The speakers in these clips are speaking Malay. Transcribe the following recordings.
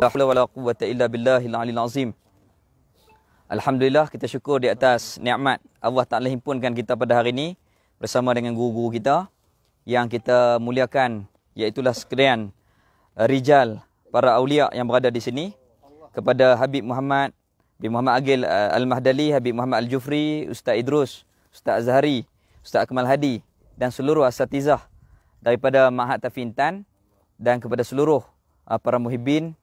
La haula wala quwwata illa billahil aliyil azim. Alhamdulillah, kita syukur di atas nikmat Allah Taala himpunkan kita pada hari ini bersama dengan guru-guru kita yang kita muliakan, iaitulah sekalian rijal para aulia yang berada di sini, kepada Habib Muhammad bin Muhammad Agil Al-Mahdali, Habib Muhammad Al-Jufri, Ustaz Idrus, Ustaz Azhari, Ustaz Akmal Hadi dan seluruh asatizah daripada Ma'had Tafi Intan, dan kepada seluruh para muhibbin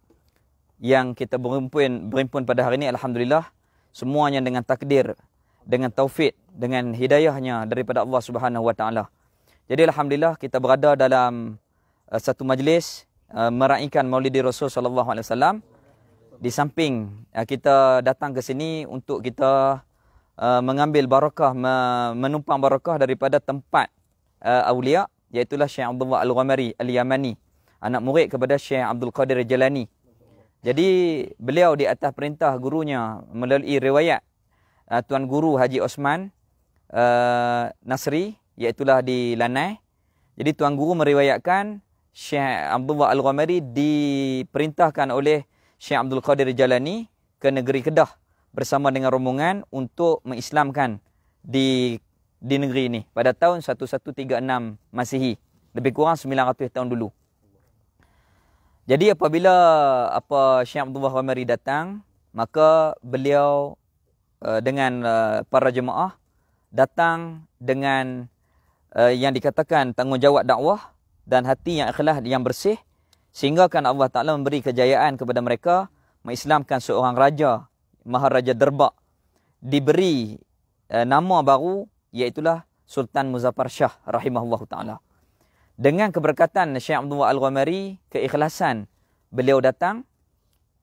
yang kita berimpun pada hari ini. Alhamdulillah, semuanya dengan takdir, dengan taufik, dengan hidayahnya daripada Allah Subhanahu Wa Taala. Jadi alhamdulillah kita berada dalam satu majlis meraihkan Maulidi Rasul sallallahu alaihi wasallam. Di samping kita datang ke sini untuk kita mengambil barakah, menumpang barakah daripada tempat awliya, iaitulah Syekh Abdullah Al-Ghamari Al-Yamani, anak murid kepada Syekh Abdul Qadir Jalani. Jadi beliau di atas perintah gurunya melalui riwayat Tuan Guru Haji Osman Nasri, iaitulah di Lanai. Jadi Tuan Guru meriwayatkan Syekh Abdullah Al-Ghamari diperintahkan oleh Syekh Abdul Qadir Jalani ke negeri Kedah bersama dengan rombongan untuk mengislamkan di negeri ini pada tahun 1136 Masihi, lebih kurang 900 tahun dulu. Jadi apabila Syekh Abdullah Ghamari datang, maka beliau dengan para jemaah datang dengan yang dikatakan tanggungjawab dakwah dan hati yang ikhlas, yang bersih, sehingga kan Allah Ta'ala memberi kejayaan kepada mereka mengislamkan seorang raja, Maharaja Derbak, diberi nama baru, iaitulah Sultan Muzaffar Shah rahimahullah ta'ala. Dengan keberkatan Syekh Abdullah Al-Ghamari, keikhlasan beliau datang,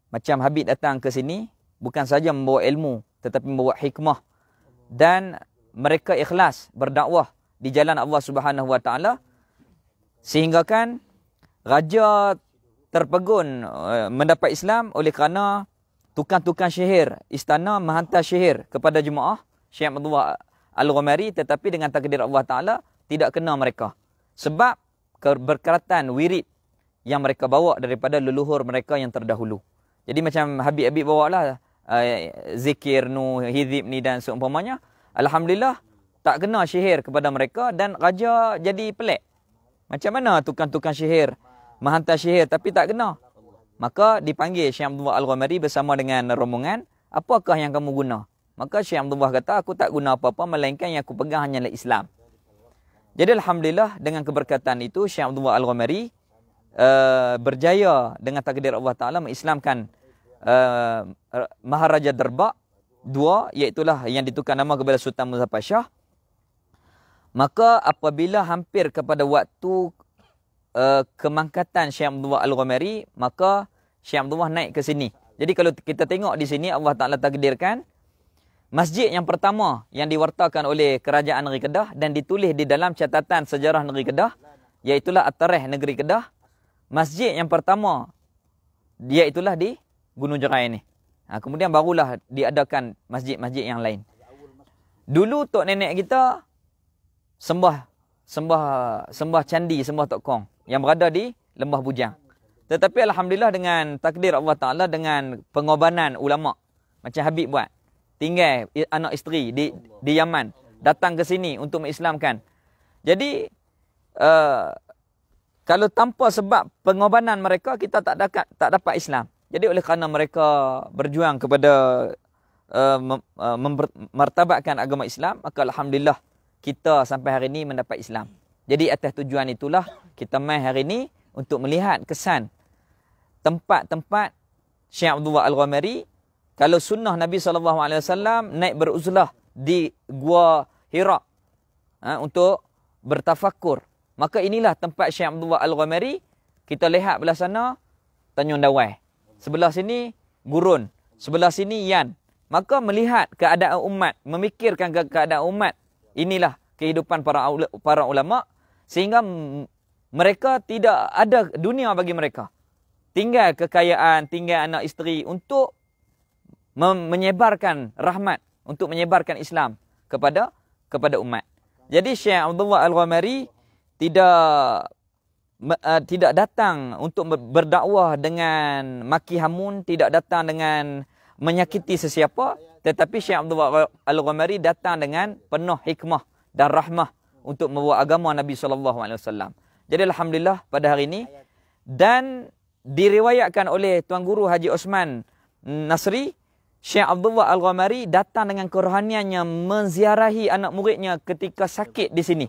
macam Habib datang ke sini, bukan saja membawa ilmu, tetapi membawa hikmah. Dan mereka ikhlas berdakwah di jalan Allah Subhanahu Wa Taala, sehingga kan raja terpegun mendapat Islam oleh kerana tukang-tukang sihir istana menghantar sihir kepada jemaah Syekh Abdullah Al-Ghamari, tetapi dengan takdir Allah Ta'ala tidak kena mereka. Sebab keberkatan wirid yang mereka bawa daripada leluhur mereka yang terdahulu. Jadi macam Habib-Habib bawa lah zikir, hizib ni dan seumpamanya. Alhamdulillah, tak kena sihir kepada mereka dan raja jadi pelik. Macam mana tukang-tukang sihir menghantar sihir tapi tak kena? Maka dipanggil Syekh Abdullah Al-Ghamari bersama dengan rombongan. Apakah yang kamu guna? Maka Syekh Abdullah kata, aku tak guna apa-apa melainkan yang aku pegang hanyalah Islam. Jadi alhamdulillah dengan keberkatan itu Syekh Abdullah Al-Ghamari berjaya dengan takdir Allah Ta'ala mengislamkan Maharaja Derbak II, iaitulah yang ditukar nama kepada Sultan Muzaffar Shah. Maka apabila hampir kepada waktu kemangkatan Syekh Abdullah Al-Ghamari, maka Syekh Abdullah naik ke sini. Jadi kalau kita tengok di sini, Allah Ta'ala takdirkan masjid yang pertama yang diwartakan oleh kerajaan negeri Kedah dan ditulis di dalam catatan sejarah negeri Kedah, iaitulah At-Tarikh negeri Kedah. Masjid yang pertama iaitulah di Gunung Jerai ini. Kemudian barulah diadakan masjid-masjid yang lain. Dulu tok nenek kita sembah candi, sembah Tok Kong yang berada di Lembah Bujang. Tetapi alhamdulillah dengan takdir Allah Ta'ala, dengan pengorbanan ulama macam Habib buat, tinggal anak isteri di Yaman, datang ke sini untuk mengislamkan. Jadi kalau tanpa sebab pengorbanan mereka, kita tak dapat Islam. Jadi oleh kerana mereka berjuang kepada memartabatkan agama Islam, maka alhamdulillah kita sampai hari ini mendapat Islam. Jadi atas tujuan itulah kita mai hari ini untuk melihat kesan tempat-tempat Syekh Abdullah Al-Ghamari. Kalau sunnah Nabi SAW naik beruzlah di Gua Hira untuk bertafakur, maka inilah tempat Syekh Abdullah Al-Ghamari. Kita lihat belah sana Tanjung Dawai, sebelah sini Gurun, sebelah sini Yan. Maka melihat keadaan umat, memikirkan keadaan umat, inilah kehidupan para ulama, sehingga mereka tidak ada dunia bagi mereka. Tinggal kekayaan, tinggal anak isteri untuk menyebarkan rahmat, untuk menyebarkan Islam kepada umat. Jadi Syekh Abdullah Al-Ghamari tidak tidak datang untuk berdakwah dengan maki hamun, tidak datang dengan menyakiti sesiapa, tetapi Syekh Abdul Wahab Al-Ghamari datang dengan penuh hikmah dan rahmah untuk membawa agama Nabi SAW. Jadi alhamdulillah pada hari ini, dan diriwayatkan oleh Tuan Guru Haji Osman Nasri, Syekh Abdul Wahab Al-Ghamari datang dengan kerohaniannya menziarahi anak muridnya ketika sakit di sini.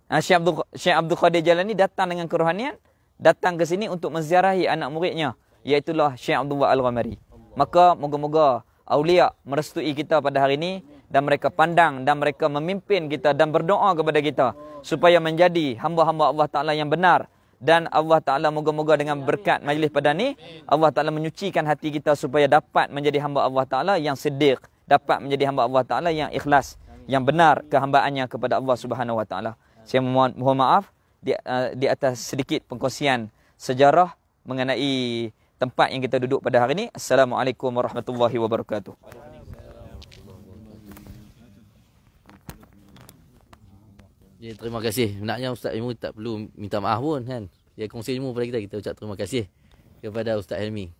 Syekh Abdul Qadir Jalani datang dengan kerohanian, datang ke sini untuk menziarahi anak muridnya, iaitulah Syekh Abdul Wahab Al-Ghamari. Maka moga-moga awliya merestui kita pada hari ini, dan mereka pandang dan mereka memimpin kita dan berdoa kepada kita supaya menjadi hamba-hamba Allah Ta'ala yang benar. Dan Allah Ta'ala moga-moga dengan berkat majlis pada ni, Allah Ta'ala menyucikan hati kita supaya dapat menjadi hamba Allah Ta'ala yang siddiq, dapat menjadi hamba Allah Ta'ala yang ikhlas, yang benar kehambaannya kepada Allah Subhanahu Wa Ta'ala. Saya mohon maaf di atas sedikit pengkongsian sejarah mengenai tempat yang kita duduk pada hari ini. Assalamualaikum warahmatullahi wabarakatuh. Ya, terima kasih. Sebenarnya Ustaz Ilmu tak perlu minta maaf pun kan. Dia kongsi ilmu pada kita ucap terima kasih kepada Ustaz Helmi.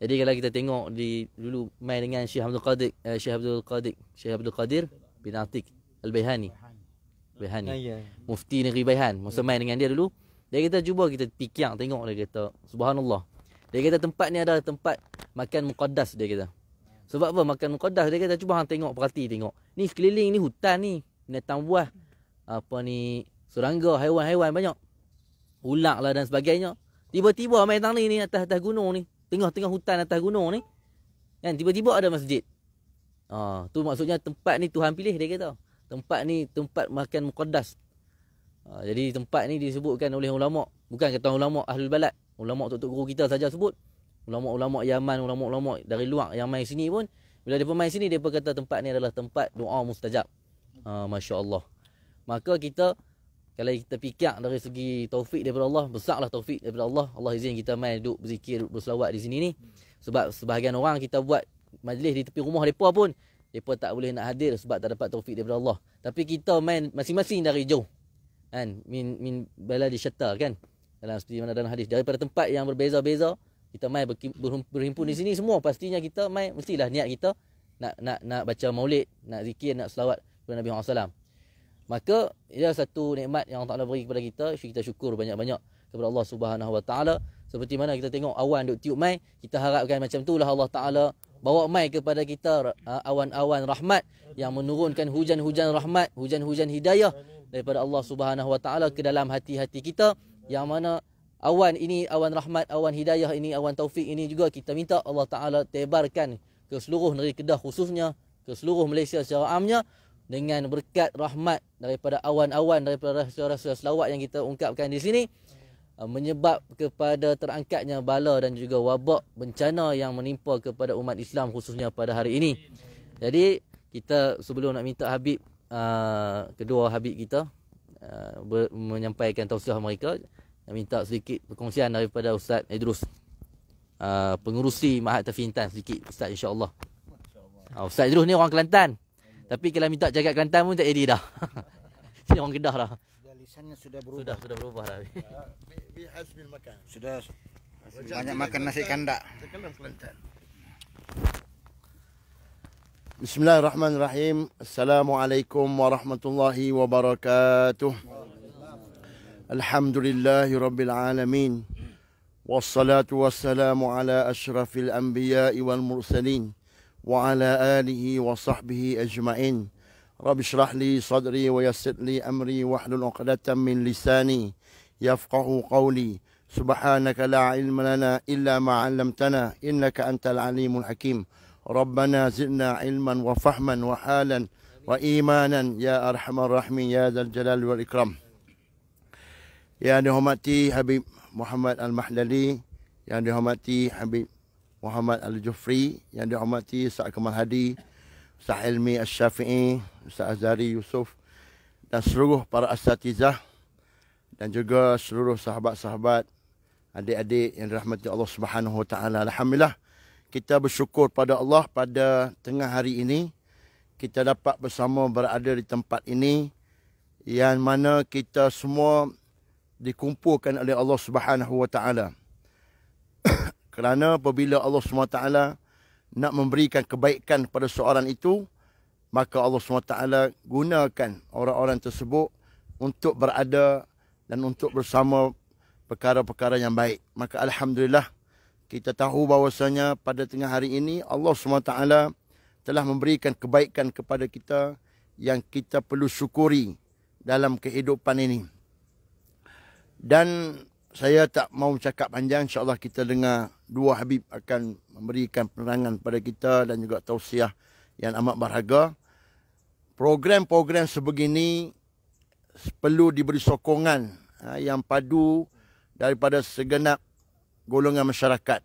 Jadi kalau kita tengok dulu main dengan Syekh Abdul Qadir bin Atiq Al-Baihani. Mufti Negeri Baihan. Masa main dengan dia dulu, dia kata cuba kita fikir tengok, dia kata subhanallah. Dia kata tempat ni adalah tempat makan muqaddas, dia kata. Sebab apa makan muqaddas? Dia kata cuba hang tengok, perhati tengok. Ni sekeliling ni hutan ni, binatang buah, apa ni, serangga, haiwan-haiwan banyak. Ular lah dan sebagainya. Tiba-tiba main tang ni atas gunung ni, tengah-tengah hutan atas gunung ni, kan tiba-tiba ada masjid. Tu maksudnya tempat ni Tuhan pilih, dia kata. Tempat ni tempat makan muqaddas. Jadi tempat ni disebutkan oleh ulama, bukan kata ulama ahlul balad, ulama tok guru kita saja sebut. Ulama-ulama Yaman, ulama-ulama dari luar yang main sini pun, bila dia main sini, dia kata tempat ni adalah tempat doa mustajab. Masya-Allah. Maka kita, kalau kita fikir dari segi taufik daripada Allah, besarlah taufik daripada Allah. Allah izin kita main duduk berzikir, duduk berselawat di sini ni. Sebab sebahagian orang kita buat majlis di tepi rumah mereka pun, mereka tak boleh nak hadir sebab tak dapat taufik daripada Allah. Tapi kita main masing-masing dari jauh. Kan? Min baladi syatta kan? Dalam seperti mana dalam hadis. Daripada tempat yang berbeza-beza, kita main berhimpun di sini semua. Pastinya kita main, mestilah niat kita nak baca maulid, nak zikir, nak selawat kepada Nabi Muhammad SAW. Maka ia satu nikmat yang Allah Taala beri kepada kita. Kita syukur banyak-banyak kepada Allah Subhanahu Wa Taala. Seperti mana kita tengok awan duk tiup mai, kita harapkan macam itulah Allah Taala bawa mai kepada kita awan-awan rahmat yang menurunkan hujan-hujan rahmat, hujan-hujan hidayah daripada Allah Subhanahu Wa Taala ke dalam hati-hati kita, yang mana awan ini awan rahmat, awan hidayah ini, awan taufik ini juga kita minta Allah Taala tebarkan ke seluruh negeri Kedah khususnya, ke seluruh Malaysia secara amnya, dengan berkat rahmat daripada awan-awan, daripada rasa-rasa selawat yang kita ungkapkan di sini, menyebab kepada terangkatnya bala dan juga wabak bencana yang menimpa kepada umat Islam khususnya pada hari ini. Jadi kita sebelum nak minta Habib, kedua Habib kita menyampaikan tausiah mereka, nak minta sedikit perkongsian daripada Ustaz Idrus, pengurusi Mahat Tafi Intan, sedikit Ustaz, insya-Allah. Ustaz Idrus ni orang Kelantan, tapi kalau minta jaga Kelantan pun tak jadi dah. Ini orang Kedah dah. Lisannya sudah berubah. Sudah berubah dah. Bihasbil makan. Sudah banyak makan nasi kandak. Kelantan. Bismillahirrahmanirrahim. Assalamualaikum warahmatullahi wabarakatuh. Alhamdulillahirabbil alamin. Wassalatu wassalamu ala asyrafil anbiya'i wal mursalin wa ala alihi wa sahbihi ajma'in. Rabbi shrah li sadri wa yassir li amri wahlul 'uqdatam min lisani yafqahu qawli. Subhanaka la ilma lana illa ma 'allamtana innaka antal alimul hakim. Rabbana zidna ilman wa fahman wa halan wa imanan ya arhamar rahimin ya dzal jalal wal ikram. Yang dihormati Habib Muhammad Al-Mahdali, yang dihormati Habib Muhammad Al-Jufri, yang dihormati Ustaz Kamal Hadi, Ustaz Ilmi Al-Syafi'i, Ustaz Azhari Yusuf, dan seluruh para asatizah, dan juga seluruh sahabat-sahabat, adik-adik yang dirahmati Allah Subhanahu Wa Taala. Alhamdulillah, kita bersyukur pada Allah pada tengah hari ini kita dapat bersama berada di tempat ini, yang mana kita semua dikumpulkan oleh Allah Subhanahu wa taala. Kerana apabila Allah Subhanahu wa taala nak memberikan kebaikan kepada seorang itu, maka Allah SWT gunakan orang-orang tersebut untuk berada dan untuk bersama perkara-perkara yang baik. Maka Alhamdulillah, kita tahu bahawasanya pada tengah hari ini Allah SWT telah memberikan kebaikan kepada kita yang kita perlu syukuri dalam kehidupan ini. Dan saya tak mau cakap panjang, insyaAllah kita dengar dua Habib akan memberikan penerangan pada kita dan juga tausiah yang amat berharga. Program-program sebegini perlu diberi sokongan yang padu daripada segenap golongan masyarakat.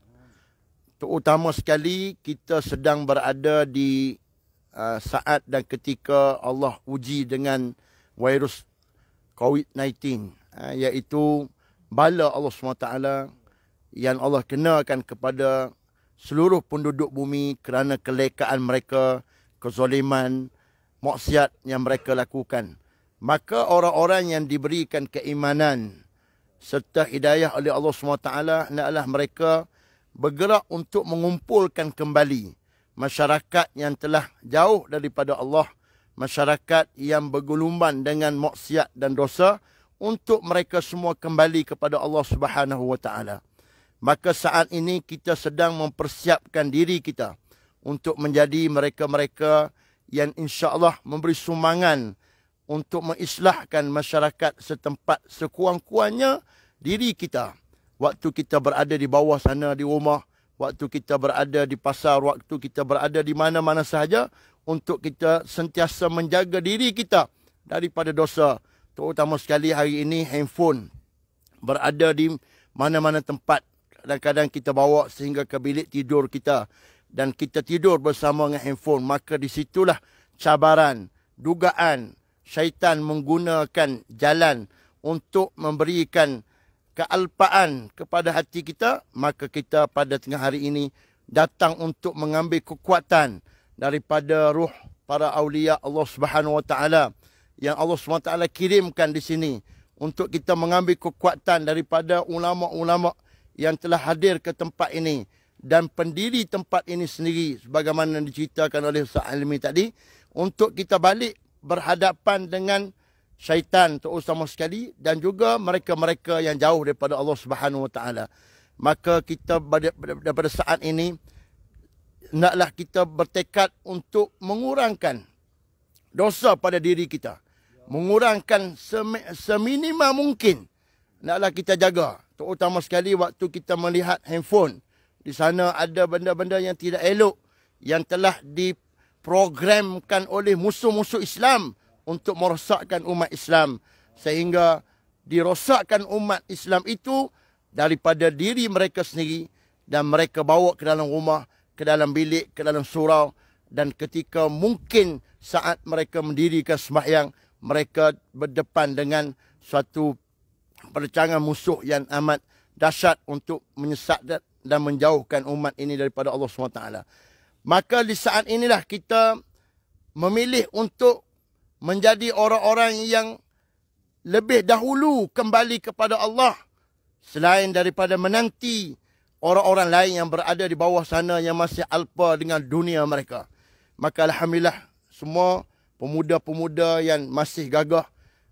Terutama sekali kita sedang berada di saat dan ketika Allah uji dengan virus COVID-19, iaitu bala Allah SWT yang Allah kenakan kepada seluruh penduduk bumi kerana kelekaan mereka, kezaliman, maksiat yang mereka lakukan. Maka orang-orang yang diberikan keimanan serta hidayah oleh Allah SWT adalah mereka bergerak untuk mengumpulkan kembali masyarakat yang telah jauh daripada Allah, masyarakat yang bergelumban dengan maksiat dan dosa, untuk mereka semua kembali kepada Allah Subhanahu wa taala. Maka saat ini kita sedang mempersiapkan diri kita untuk menjadi mereka-mereka yang insya-Allah memberi sumbangan untuk mengislahkan masyarakat setempat sekurang-kurangnya diri kita. Waktu kita berada di bawah sana di rumah, waktu kita berada di pasar, waktu kita berada di mana-mana sahaja, untuk kita sentiasa menjaga diri kita daripada dosa. Terutama sekali hari ini handphone berada di mana-mana tempat. Kadang-kadang kita bawa sehingga ke bilik tidur kita, dan kita tidur bersama dengan handphone. Maka di situlah cabaran, dugaan syaitan menggunakan jalan untuk memberikan kealpaan kepada hati kita. Maka kita pada tengah hari ini datang untuk mengambil kekuatan daripada ruh para awliya Allah Subhanahu wa taala yang Allah SWT kirimkan di sini, untuk kita mengambil kekuatan daripada ulama-ulama yang telah hadir ke tempat ini dan pendiri tempat ini sendiri, sebagaimana diceritakan oleh Ustaz Almi tadi, untuk kita balik berhadapan dengan syaitan terutama sekali, dan juga mereka-mereka yang jauh daripada Allah Subhanahu wa taala. Maka kita pada saat ini hendaklah kita bertekad untuk mengurangkan dosa pada diri kita, mengurangkan seminima mungkin. Hendaklah kita jaga, terutama sekali waktu kita melihat handphone. Di sana ada benda-benda yang tidak elok yang telah diprogramkan oleh musuh-musuh Islam untuk merosakkan umat Islam, sehingga dirosakkan umat Islam itu daripada diri mereka sendiri, dan mereka bawa ke dalam rumah, ke dalam bilik, ke dalam surau, dan ketika mungkin saat mereka mendirikan sembahyang, mereka berdepan dengan suatu perancangan musuh yang amat dahsyat untuk menyesatkan dan menjauhkan umat ini daripada Allah SWT. Maka di saat inilah kita memilih untuk menjadi orang-orang yang lebih dahulu kembali kepada Allah, selain daripada menanti orang-orang lain yang berada di bawah sana yang masih alpa dengan dunia mereka. Maka Alhamdulillah, semua pemuda-pemuda yang masih gagah,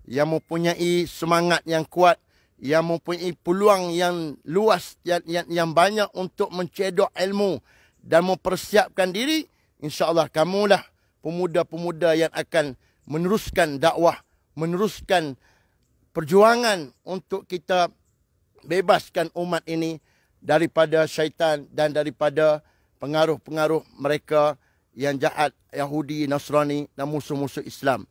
yang mempunyai semangat yang kuat, yang mempunyai peluang yang luas, yang banyak untuk mencedok ilmu dan mempersiapkan diri, insya-Allah kamulah pemuda-pemuda yang akan meneruskan dakwah, meneruskan perjuangan untuk kita bebaskan umat ini daripada syaitan dan daripada pengaruh-pengaruh mereka yang jahat, Yahudi, Nasrani dan musuh-musuh Islam.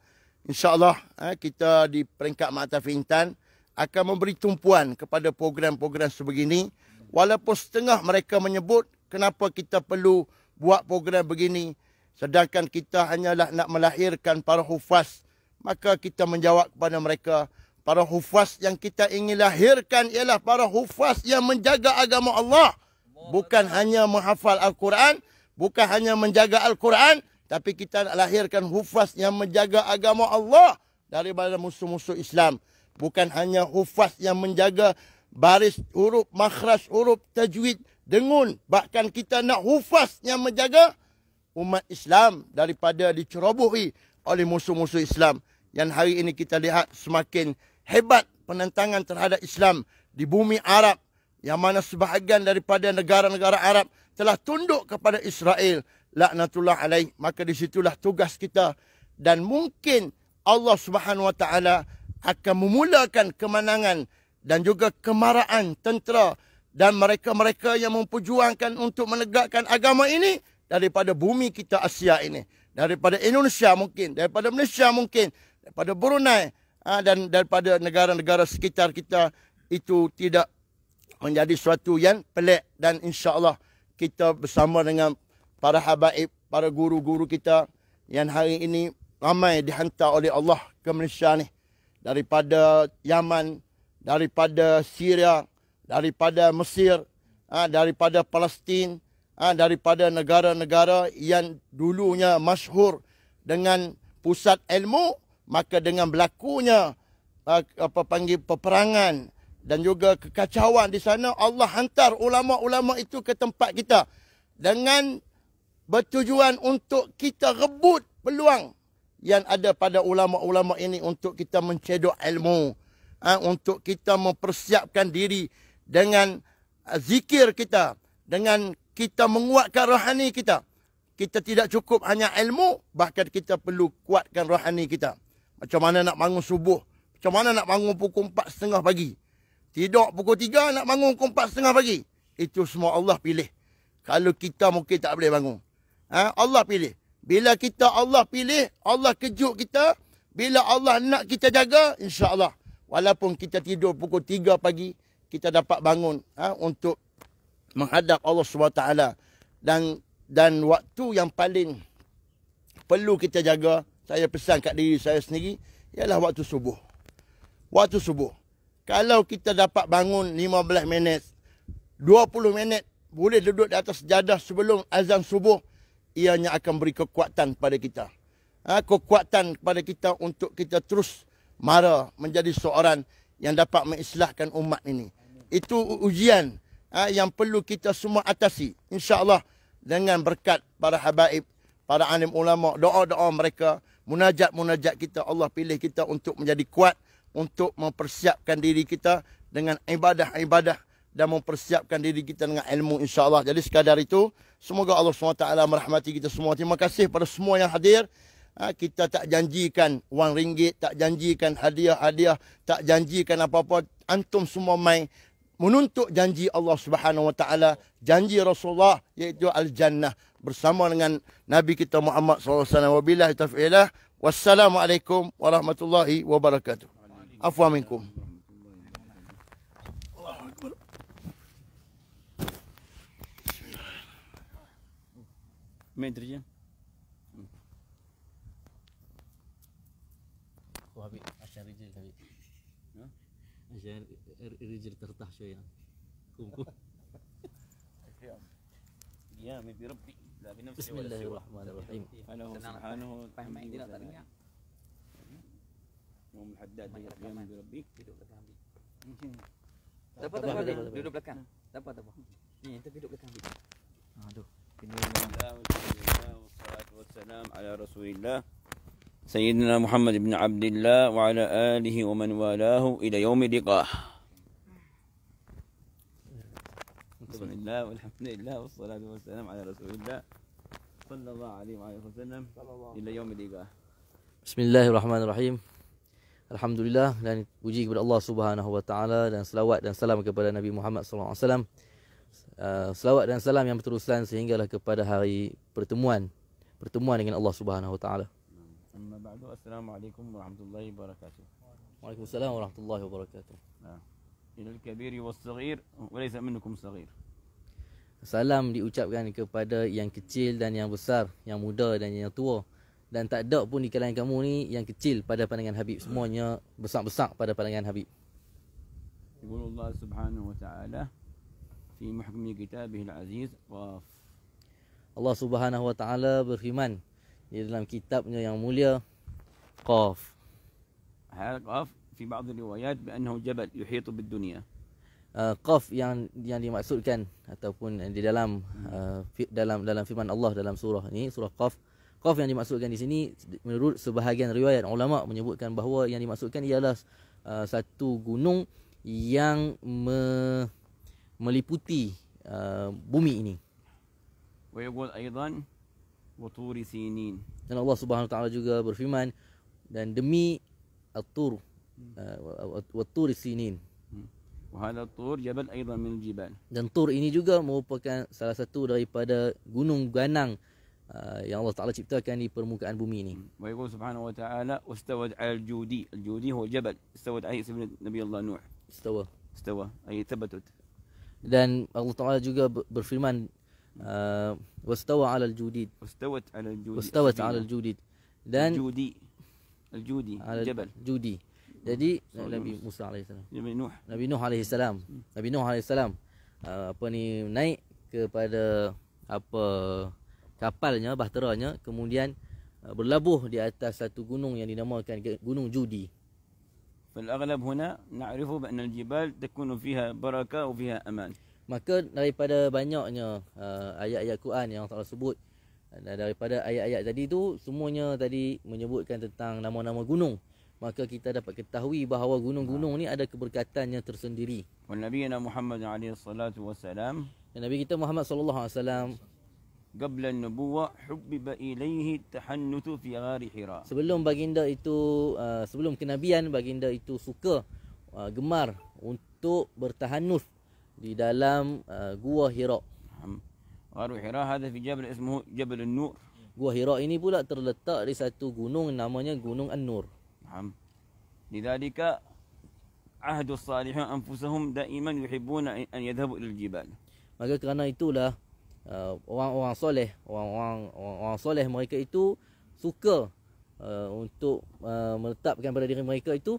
InsyaAllah kita di peringkat Maktafi Intan akan memberi tumpuan kepada program-program sebegini. Walaupun setengah mereka menyebut kenapa kita perlu buat program begini, sedangkan kita hanyalah nak melahirkan para hufaz. Maka kita menjawab kepada mereka, para hufaz yang kita ingin lahirkan ialah para hufaz yang menjaga agama Allah. Bukan hanya menghafal Al-Quran, bukan hanya menjaga Al-Quran, tapi kita nak lahirkan hufaz yang menjaga agama Allah daripada musuh-musuh Islam. Bukan hanya hufaz yang menjaga baris huruf, makhraj huruf, tajwid, dengun. Bahkan kita nak hufaz yang menjaga umat Islam daripada dicerobohi oleh musuh-musuh Islam. Yang hari ini kita lihat semakin hebat penentangan terhadap Islam di bumi Arab, yang mana sebahagian daripada negara-negara Arab telah tunduk kepada Israel, laknatullah alaih. Maka disitulah tugas kita, dan mungkin Allah Subhanahu Wa Taala akan memulakan kemenangan dan juga kemarahan tentera dan mereka-mereka yang memperjuangkan untuk menegakkan agama ini daripada bumi kita Asia ini, daripada Indonesia mungkin, daripada Malaysia mungkin, daripada Brunei dan daripada negara-negara sekitar kita. Itu tidak menjadi suatu yang pelik, dan insya-Allah kita bersama dengan para habaib, para guru-guru kita yang hari ini ramai dihantar oleh Allah ke Malaysia ni, daripada Yaman, daripada Syria, daripada Mesir, daripada Palestin, daripada negara-negara yang dulunya masyhur dengan pusat ilmu. Maka dengan berlakunya peperangan dan juga kekacauan di sana, Allah hantar ulama-ulama itu ke tempat kita dengan bertujuan untuk kita rebut peluang yang ada pada ulama-ulama ini untuk kita mencedok ilmu, untuk kita mempersiapkan diri dengan zikir kita, dengan kita menguatkan rohani kita. Kita tidak cukup hanya ilmu, bahkan kita perlu kuatkan rohani kita. Macam mana nak bangun subuh, macam mana nak bangun pukul 4.30 pagi, tidur pukul 3, nak bangun pukul 4.30 pagi. Itu semua Allah pilih. Kalau kita mungkin tak boleh bangun, Allah pilih. Bila kita Allah pilih, Allah kejut kita. Bila Allah nak kita jaga, insya-Allah walaupun kita tidur pukul 3 pagi, kita dapat bangun untuk menghadap Allah SWT. Dan waktu yang paling perlu kita jaga, saya pesan kat diri saya sendiri, ialah waktu subuh. Waktu subuh. Kalau kita dapat bangun 15 minit, 20 minit, boleh duduk di atas sejadah sebelum azan subuh, ianya akan beri kekuatan pada kita. Kekuatan kepada kita untuk kita terus mara menjadi seorang yang dapat mengislahkan umat ini. Itu ujian yang perlu kita semua atasi. InsyaAllah dengan berkat para habaib, para alim ulama, doa-doa mereka, munajat-munajat kita, Allah pilih kita untuk menjadi kuat, untuk mempersiapkan diri kita dengan ibadah-ibadah dan mempersiapkan diri kita dengan ilmu, insya-Allah. Jadi sekadar itu, semoga Allah SWT merahmati kita semua. Terima kasih pada semua yang hadir. Kita tak janjikan wang ringgit, tak janjikan hadiah-hadiah, tak janjikan apa-apa. Antum semua mai menuntut janji Allah Subhanahu Wa Taala, janji Rasulullah, iaitu al-jannah bersama dengan Nabi kita Muhammad SAW. Wabillahi taufiq. Wassalamualaikum warahmatullahi wabarakatuh. Afwan minkum. Main terjun. Habib, asyar rijal Habib. Asyar rijal tertah syai'an. Kum. Ya, mimpi Rabbi. Bismillahirrahmanirrahim. Ana subhanahu faham dia tak dengar. Umum haddad ya Rabbi. Duduk belakang Habib. Dapat duduk belakang. Dapat. Ni kita duduk belakang Habib. Aduh. Bismillahirrahmanirrahim. Wassalatu wassalam ala Rasulillah. Sayyidina Muhammad ibn Abdullah wa ala alihi wa man walahu ila yaumil liqah. Bismillah walhamdulillah wassalatu wassalam ala Rasulillah sallallahu alaihi wa sallam ila yaumil liqah. Bismillahirrahmanirrahim. Alhamdulillah, dan puji kepada Allah Subhanahu Wa Taala, dan selawat dan salam kepada Nabi Muhammad sallallahu alaihi wasallam. Selawat dan salam yang berterusan sehinggalah kepada hari pertemuan dengan Allah Subhanahu Wa Taala. Amma ba'du, assalamualaikum warahmatullahi wabarakatuh. Waalaikumsalam warahmatullahi wabarakatuh. Ila al-kabiri was-saghir wa laysa minkum saghir. Salam diucapkan kepada yang kecil dan yang besar, yang muda dan yang tua. Dan tak ada pun di kalangan kamu ni yang kecil pada pandangan Habib. Semuanya besar-besar pada pandangan Habib. Yaqul Allah Subhanahu wa ta'ala fi muhkami kitabih al-aziz qaf. Allah Subhanahu wa Ta'ala berfirman di dalam kitabnya yang mulia, Qaf. Hal qaf في بعض الروايات بأنه جبل يحيط بالدنيا. Qaf yang dimaksudkan ataupun di dalam dalam firman Allah dalam surah ini, surah Qaf. Qaf yang dimaksudkan di sini menurut sebahagian riwayat ulama menyebutkan bahawa yang dimaksudkan ialah satu gunung yang meliputi bumi ini. ويقول أيضا وطور سينين. Dan Allah Subhanahu Wa Taala juga berfirman dan demi at-tur wa tur sinin. وهذا الطور جبل أيضا من الجبال. Dan Tur ini juga merupakan salah satu daripada gunung ganang yang Allah Taala ciptakan di permukaan bumi ini. ويقول سبحانه وتعالى واستوت على الجودي. الجودي هو جبل استوت عليه سفينة نبي الله نوح. استوى أي ثبتت. Dan Allah Taala juga berfirman wastawa 'alal judid. واستوت على الجودid. Dan الجودي الجبل. Judi. Jadi Nabi Musa alaihissalam. Nabi Nuh alaihissalam naik kepada kapalnya, bahteranya, kemudian berlabuh di atas satu gunung yang dinamakan Gunung Judi. فالأغلب هنا نعرف بأن الجبال تكون فيها بركة وفيها أمان. Maka daripada banyaknya ayat-ayat Quran yang Allah sebut, daripada ayat-ayat tadi tu semuanya tadi menyebutkan tentang nama-nama gunung. Maka kita dapat ketahui bahawa gunung-gunung ni ada keberkatannya tersendiri. ونبينا محمد عليه الصلاة والسلام Dan Nabi kita Muhammad sallallahu alaihi wasallam قبل النبوة حبب إليه التحنث في غار حراء. sebelum baginda itu sebelum kenabian, baginda itu suka gemar untuk bertahanus di dalam gua Hira. غار حراء هذا في جبل اسمه جبل النور. Gua Hira ini pula terletak di satu gunung namanya Gunung An-Nur. لذلك عهد الصالحين أنفسهم دائما يحبون أن يذهبوا إلى الجبال. Maka kerana itulah orang-orang soleh mereka itu suka untuk menetapkan pada diri mereka itu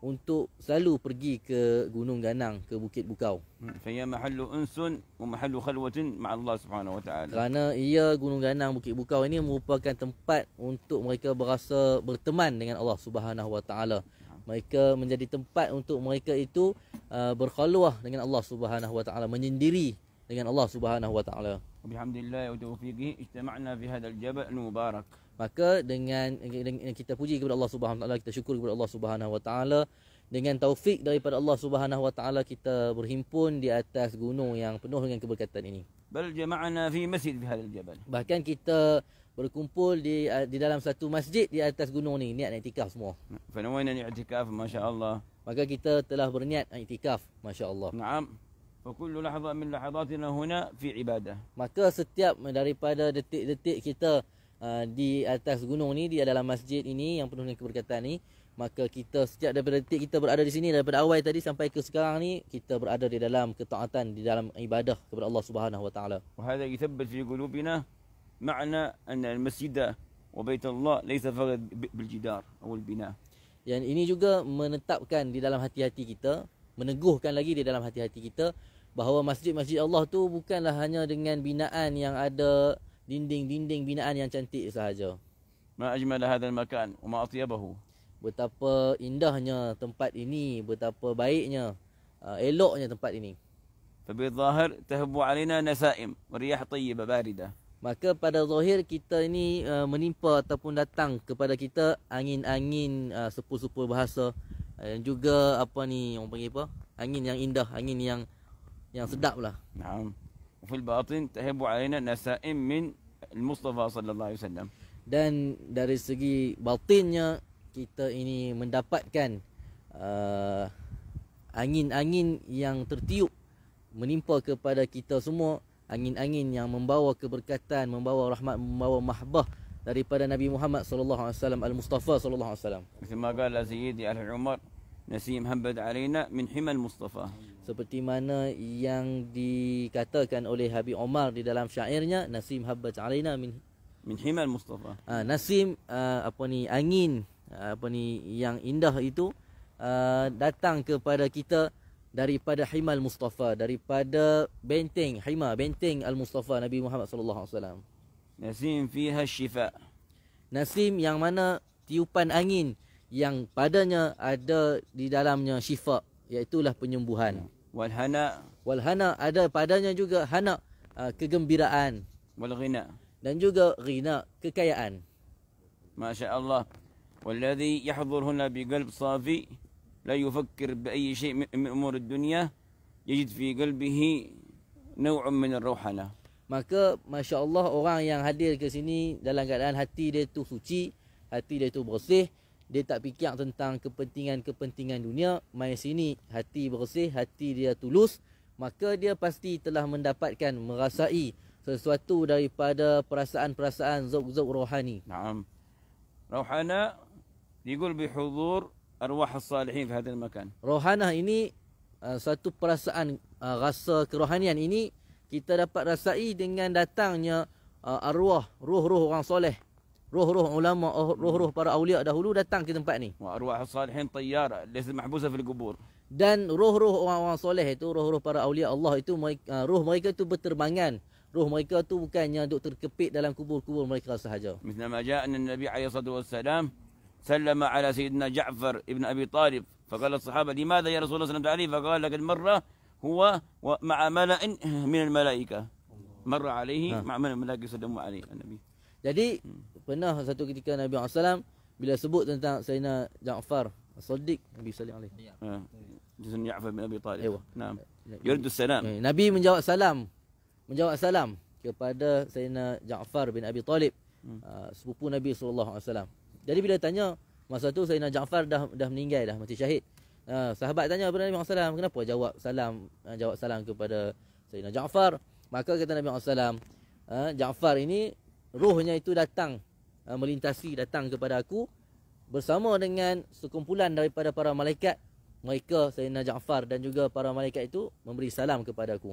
untuk selalu pergi ke gunung ganang, ke bukit bukau. فهي محل أنس ومحل خلوة مع الله سبحانه وتعالى. Kerana ia gunung ganang, bukit bukau ini merupakan tempat untuk mereka berasa berteman dengan Allah Subhanahu Wa Taala. Mereka menjadi tempat untuk mereka itu berkhalwah dengan Allah Subhanahu Wa Taala, menyendiri dengan Allah Subhanahu Wa Taala. وبحمد الله وتوفيقه اجتمعنا في هذا الجبل المبارك. Maka dengan kita puji kepada Allah Subhanahu Wa Taala, kita syukur kepada Allah Subhanahu Wa Taala, dengan taufik daripada Allah Subhanahu Wa Taala kita berhimpun di atas gunung yang penuh dengan keberkatan ini. بل جمعنا في مسجد في هذا الجبل. Bahkan kita berkumpul di dalam satu masjid di atas gunung ni, niat iktikaf semua. فنوينا الاعتكاف ما شاء الله. Maka kita telah berniat iktikaf, masya-Allah. نعم. فكل لحظة من لحظاتنا هنا في عبادة. Maka setiap daripada detik-detik kita di atas gunung ni, di dalam masjid ini yang penuh dengan keberkatan ni, maka kita setiap daripada detik kita berada di sini, daripada awal tadi sampai ke sekarang ni, kita berada di dalam ketaatan, di dalam ibadah kepada Allah Subhanahu Wa Taala. وهذا يثبت في قلوبنا معنى أن المسجد وبيت الله ليس فقط بالجدار أو البناء. Yang ini juga menetapkan di dalam hati-hati kita, meneguhkan lagi di dalam hati-hati kita bahawa masjid-masjid Allah tu bukanlah hanya dengan binaan yang ada dinding-dinding binaan yang cantik sahaja. ما أجمل هذا المكان وما أطيبه. Betapa indahnya tempat ini, betapa baiknya, eloknya tempat ini. فبالظاهر تهب علينا نسائم ورياح طيبة باردة. Maka pada zahir kita ini menimpa ataupun datang kepada kita angin-angin sepul-sepul bahasa, dan juga apa ni orang panggil apa? Angin yang indah, angin yang sedap lah. نعم. وفي الباطن تهب علينا نسائم من المصطفى صلى الله عليه وسلم. Dan dari segi batinnya kita ini mendapatkan angin-angin yang tertiup menimpa kepada kita semua, angin-angin yang membawa keberkatan, membawa rahmat, membawa mahbah daripada Nabi Muhammad sallallahu alaihi wasallam, al-Mustafa sallallahu alaihi wasallam. مثل ما قال سيدي العمر نسيم هبت علينا من حمى المصطفى. Seperti mana yang dikatakan oleh Habib Omar di dalam syairnya, Nasim habbat alaina min حمى المصطفى. Nasim angin yang indah itu datang kepada kita daripada Himal Mustafa, daripada benteng Al-Mustafa Nabi Muhammad sallallahu alaihi wasallam. نسيم فيها الشفاء. Nasim yang mana tiupan angin yang padanya ada di dalamnya syifa, iaitulah penyembuhan. Walhana ada padanya juga hana, kegembiraan. Walghina dan juga ghina, kekayaan. Masya Allah. Walladhi yahdhur huna biqalb safi la yufakkir bi'ayyi syai' min umur ad-dunya yajid fi qalbihi naw'un min ar-ruhana. Maka Masya Allah, orang yang hadir ke sini dalam keadaan hati dia tu suci, hati dia tu bersih, dia tak fikir tentang kepentingan-kepentingan dunia, mai sini hati bersih, hati dia tulus, maka dia pasti telah mendapatkan, merasai sesuatu daripada perasaan-perasaan zauq-zauq rohani. Naam. Rohana diqul bihudhur arwah as-salihin fi hadzal makan. Rohana ini satu perasaan, rasa kerohanian ini kita dapat rasai dengan datangnya arwah, roh-roh orang soleh, roh-roh ulama, roh-roh para awliya dahulu datang ke tempat ni. Wa arwah as-salihin tayyara laysa mahbusa fil qubur. Dan roh-roh orang-orang soleh itu, roh-roh para awliya Allah itu, roh mereka itu berterbangan. Roh mereka tu bukannya duk terkepit dalam kubur-kubur mereka sahaja. مثل ما جاء أن النبي عليه الصلاة والسلام سلم على سيدنا جعفر ابن أبي طالب فقال الصحابة لماذا يا رسول الله صلى الله عليه وسلم فقال لقد مر هو مع ملأ من الملائكة مر عليه مع من الملائكة سلموا عليه النبي. Jadi pernah satu ketika Nabi SAW bila sebut tentang Sayyidina Ja'far As-Siddiq, Nabi sallallahu alaihi wasallam, جسم جعفر بن أبي طالب. أيوة. نعم. يرد السلام. Nabi menjawab salam kepada Sayyidina Ja'far bin Abi Talib, sepupu Nabi SAW. Jadi bila tanya, masa tu Sayyidina Ja'far dah meninggal, dah mati syahid. Sahabat tanya kepada Nabi SAW, kenapa jawab salam kepada Sayyidina Ja'far? Maka kata Nabi SAW, Ja'far ini rohnya itu datang, melintasi, datang kepada aku bersama dengan sekumpulan daripada para malaikat. Mereka, Sayyidina Ja'far dan juga para malaikat itu memberi salam kepada aku.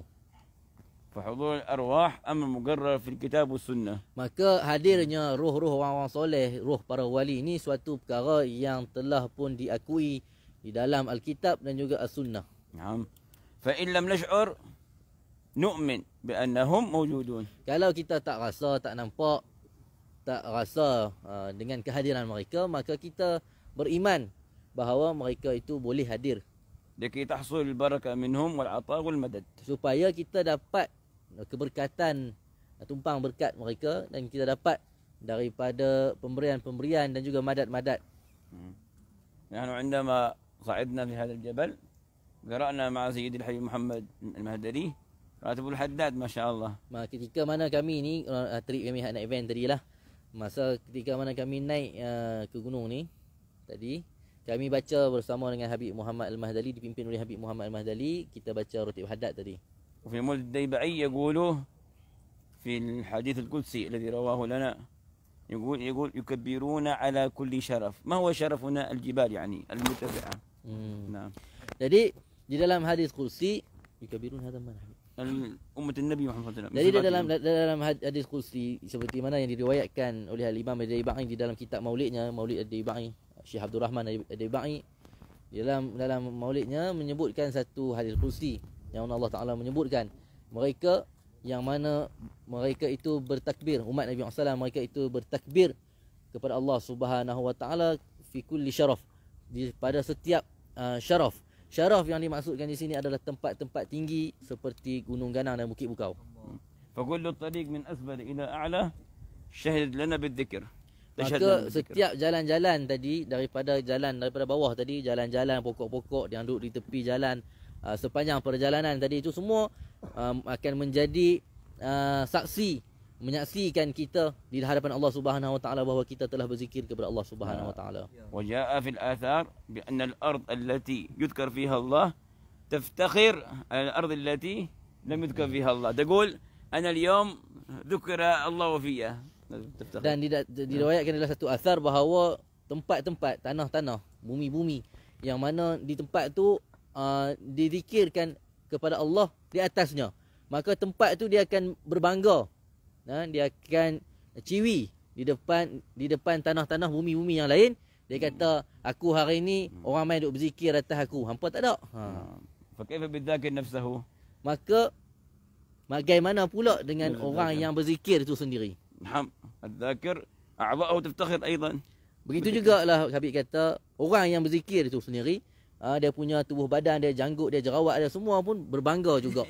فحضور الأرواح أمر مقرر في الكتاب والسنة. Maka hadirnya roh-roh orang-orang soleh, roh para wali ini suatu perkara yang telah pun diakui di dalam Alkitab dan juga As-Sunnah. نعم. فإن لم نشعر نؤمن بأنهم موجودون. Kalau kita tak rasa, tak nampak, tak rasa dengan kehadiran mereka, maka kita beriman bahawa mereka itu boleh hadir. لكي تحصل البركة منهم والعطاء والمدد. Supaya kita dapat keberkatan, tumpang berkat mereka, dan kita dapat daripada pemberian-pemberian dan juga madat-madat. نحن عندما صعدنا في هذا الجبل قرأنا مع سيد الحبيب محمد المهدري راتب الحداد ما شاء الله. Ketika mana kami ni, trip kami nak event tadi lah, masa ketika mana kami naik ke gunung ni tadi, kami baca bersama dengan Habib Muhammad Al-Mahdali, dipimpin oleh Habib Muhammad Al-Mahdali, kita baca Ratib Haddad tadi. وفي مولد الديبعي يقولوا في الحديث القدسي الذي رواه لنا يقول يكبرون على كل شرف. ما هو شرفنا؟ الجبال يعني المرتفعة. نعم. Jadi di dalam hadis kursi yukabirun hadam mana? أمة النبي محمد صلى الله عليه وسلم. Jadi dalam hadis kursi seperti mana yang diriwayatkan oleh Al-Imam Ad-Daibai di dalam kitab maulidnya, Maulid Ad-Daibai, Syekh Abdul Rahman Ad-Daibai, dalam maulidnya menyebutkan satu hadis kursi yang Allah Ta'ala menyebutkan mereka yang mana mereka itu bertakbir, umat Nabi SAW, mereka itu bertakbir kepada Allah Subhanahu Wa Ta'ala fi kulli syaraf, pada setiap syaraf. Syaraf yang dimaksudkan di sini adalah tempat-tempat tinggi seperti Gunung Ganang dan Bukit Bukau. فكل الطريق من أسفل إلى أعلى شهد لنا بالذكر. Maka setiap jalan-jalan tadi, daripada bawah tadi, jalan-jalan pokok-pokok yang duduk di tepi jalan, sepanjang perjalanan tadi itu semua akan menjadi saksi, menyaksikan kita di hadapan Allah Subhanahu Wa Taala bahawa kita telah berzikir kepada Allah Subhanahu Wa Taala. وجاء في الآثار بأن الأرض التي يذكر فيها الله تفتخر على الأرض التي لم يذكر فيها الله. تقول أنا اليوم ذكر الله فيها. Dan diriwayatkan dalam satu athar bahawa tempat-tempat, tanah-tanah, bumi-bumi yang mana di tempat tu dizikirkan kepada Allah di atasnya, maka tempat tu dia akan berbangga, dia akan ciwi di depan tanah-tanah, bumi-bumi yang lain. Dia kata, aku hari ni orang main duk berzikir atas aku, hampa tak ada. فكيف بالذاكر نفسه. Maka bagaimana pula dengan orang yang berzikir itu sendiri? نعم. الذاكر أعضاءه تفتخر أيضا. Begitu jugalah Habib kata, orang yang berzikir itu sendiri, dia punya tubuh badan, dia janggut, dia jerawat, dia semua pun berbangga juga.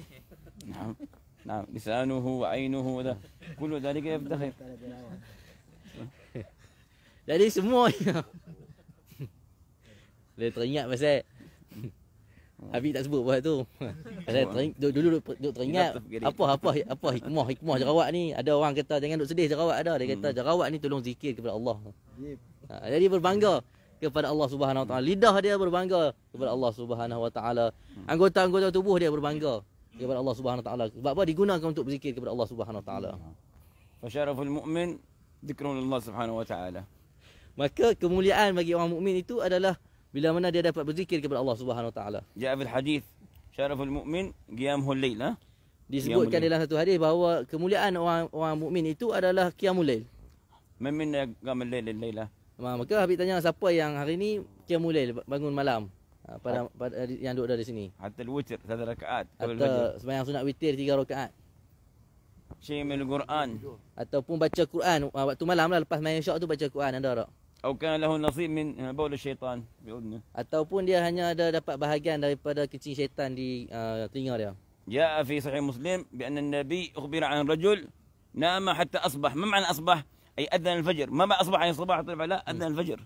نعم نعم لسانه وعينه كل ذلك يفتخر. Jadi semua dia teringat pasal Habib tak sebut buat tu. Pasal dulu duk teringat apa hikmah jerawat ni. Ada orang kata jangan duk sedih jerawat ada. Dia kata jerawat ni tolong zikir kepada Allah. Jadi berbangga kepada Allah Subhanahu Wa Taala. Lidah dia berbangga kepada Allah Subhanahu Wa Taala. Anggota-anggota tubuh dia berbangga kepada Allah Subhanahu Wa Taala. Sebab apa? Digunakan untuk berzikir kepada Allah Subhanahu Wa Taala. فشرف المؤمن ذكر الله سبحانه وتعالى. Maka kemuliaan bagi orang mukmin itu adalah bila mana dia dapat berzikir kepada Allah Subhanahu Wa Taala. جاء في الحديث شرف المؤمن قيامه الليل. Disebutkan dalam satu hadis bahawa kemuliaan orang mukmin itu adalah qiyamul lail. من منا قام الليل الليلة؟ Maka Habib tanya siapa yang hari ni qiyamul lail, bangun malam. Pada yang duduk di sini. حتى الوتر 3 ركعات قبل Atau الفجر. sembahyang sunat witir 3 rakaat. شيء من القرآن. Ataupun baca Quran waktu malam lah, lepas main isyak tu baca Quran, ada tak? أو كان له نصيب من بول الشيطان بأذنه. Ataupun dia hanya ada dapat bahagian daripada kencing syaitan di telinga dia. جاء في صحيح مسلم بأن النبي أخبر عن رجل نام حتى أصبح. ما معنى أصبح؟ أي أذن الفجر. ما معنى أصبح يعني صباح طلع؟ لا، أذن الفجر.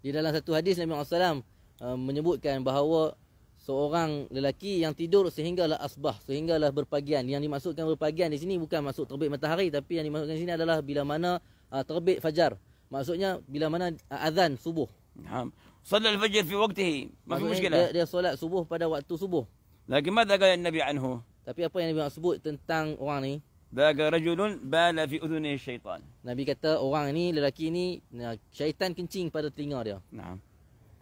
Di dalam satu hadis Nabi SAW menyebutkan bahawa seorang lelaki yang tidur sehinggalah asbah, sehinggalah berpagian. Yang dimaksudkan berpagian di sini bukan maksud terbit matahari, tapi yang dimaksudkan di sini adalah bila mana terbit fajar. Maksudnya bila mana azan subuh. نعم. صلى الفجر في وقته ما في Maksudnya مشكلة. dia solat subuh pada waktu subuh. لكن ماذا قال النبي عنه؟ Tapi apa yang Nabi sebut tentang orang ni? ذاك رجل بال في أذنه الشيطان. Nabi kata orang ni, lelaki ni, syaitan kencing pada telinga dia. نعم.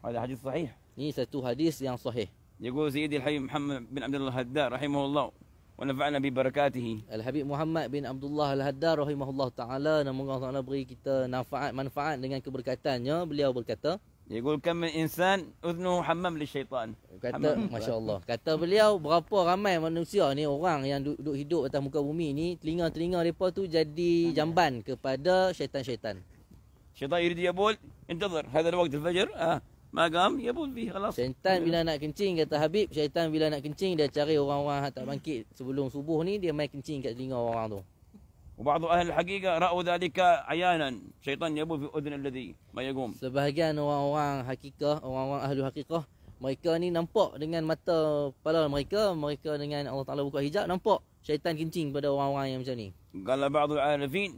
هذا حديث صحيح. Ini satu hadis yang sahih. يقول سيدي الحبيب محمد بن عبد الله الهدار رحمه الله ونفعنا ببركاته. Al-Habib Muhammad bin Abdullah Al-Haddar rahimahullah ta'ala, dan moga Allah Ta'ala beri kita manfaat dengan keberkatannya. Beliau berkata, يقول كم من إنسان أذنه حمام للشيطان. kata Masya Allah, kata beliau, berapa ramai manusia ni, orang yang duduk hidup atas muka bumi ni, telinga-telinga mereka tu jadi jamban kepada syaitan-syaitan. الشيطان يريد يبول، انتظر هذا الوقت الفجر ما قام يبول فيه خلاص. Syaitan bila nak kencing, kata Habib, syaitan bila nak kencing, dia cari orang-orang tak bangkit sebelum subuh ni, dia main kencing kat telinga orang tu. وبعض أهل الحقيقة رأوا ذلك عيانا، شيطان يبول في أذن الذي ما يقوم. Sebahagian orang-orang hakikah, orang-orang ahli hakikah, mereka ni nampak dengan mata kepala mereka dengan Allah Ta'ala buka hijab, nampak syaitan kencing pada orang-orang yang macam ni. قال بعض العارفين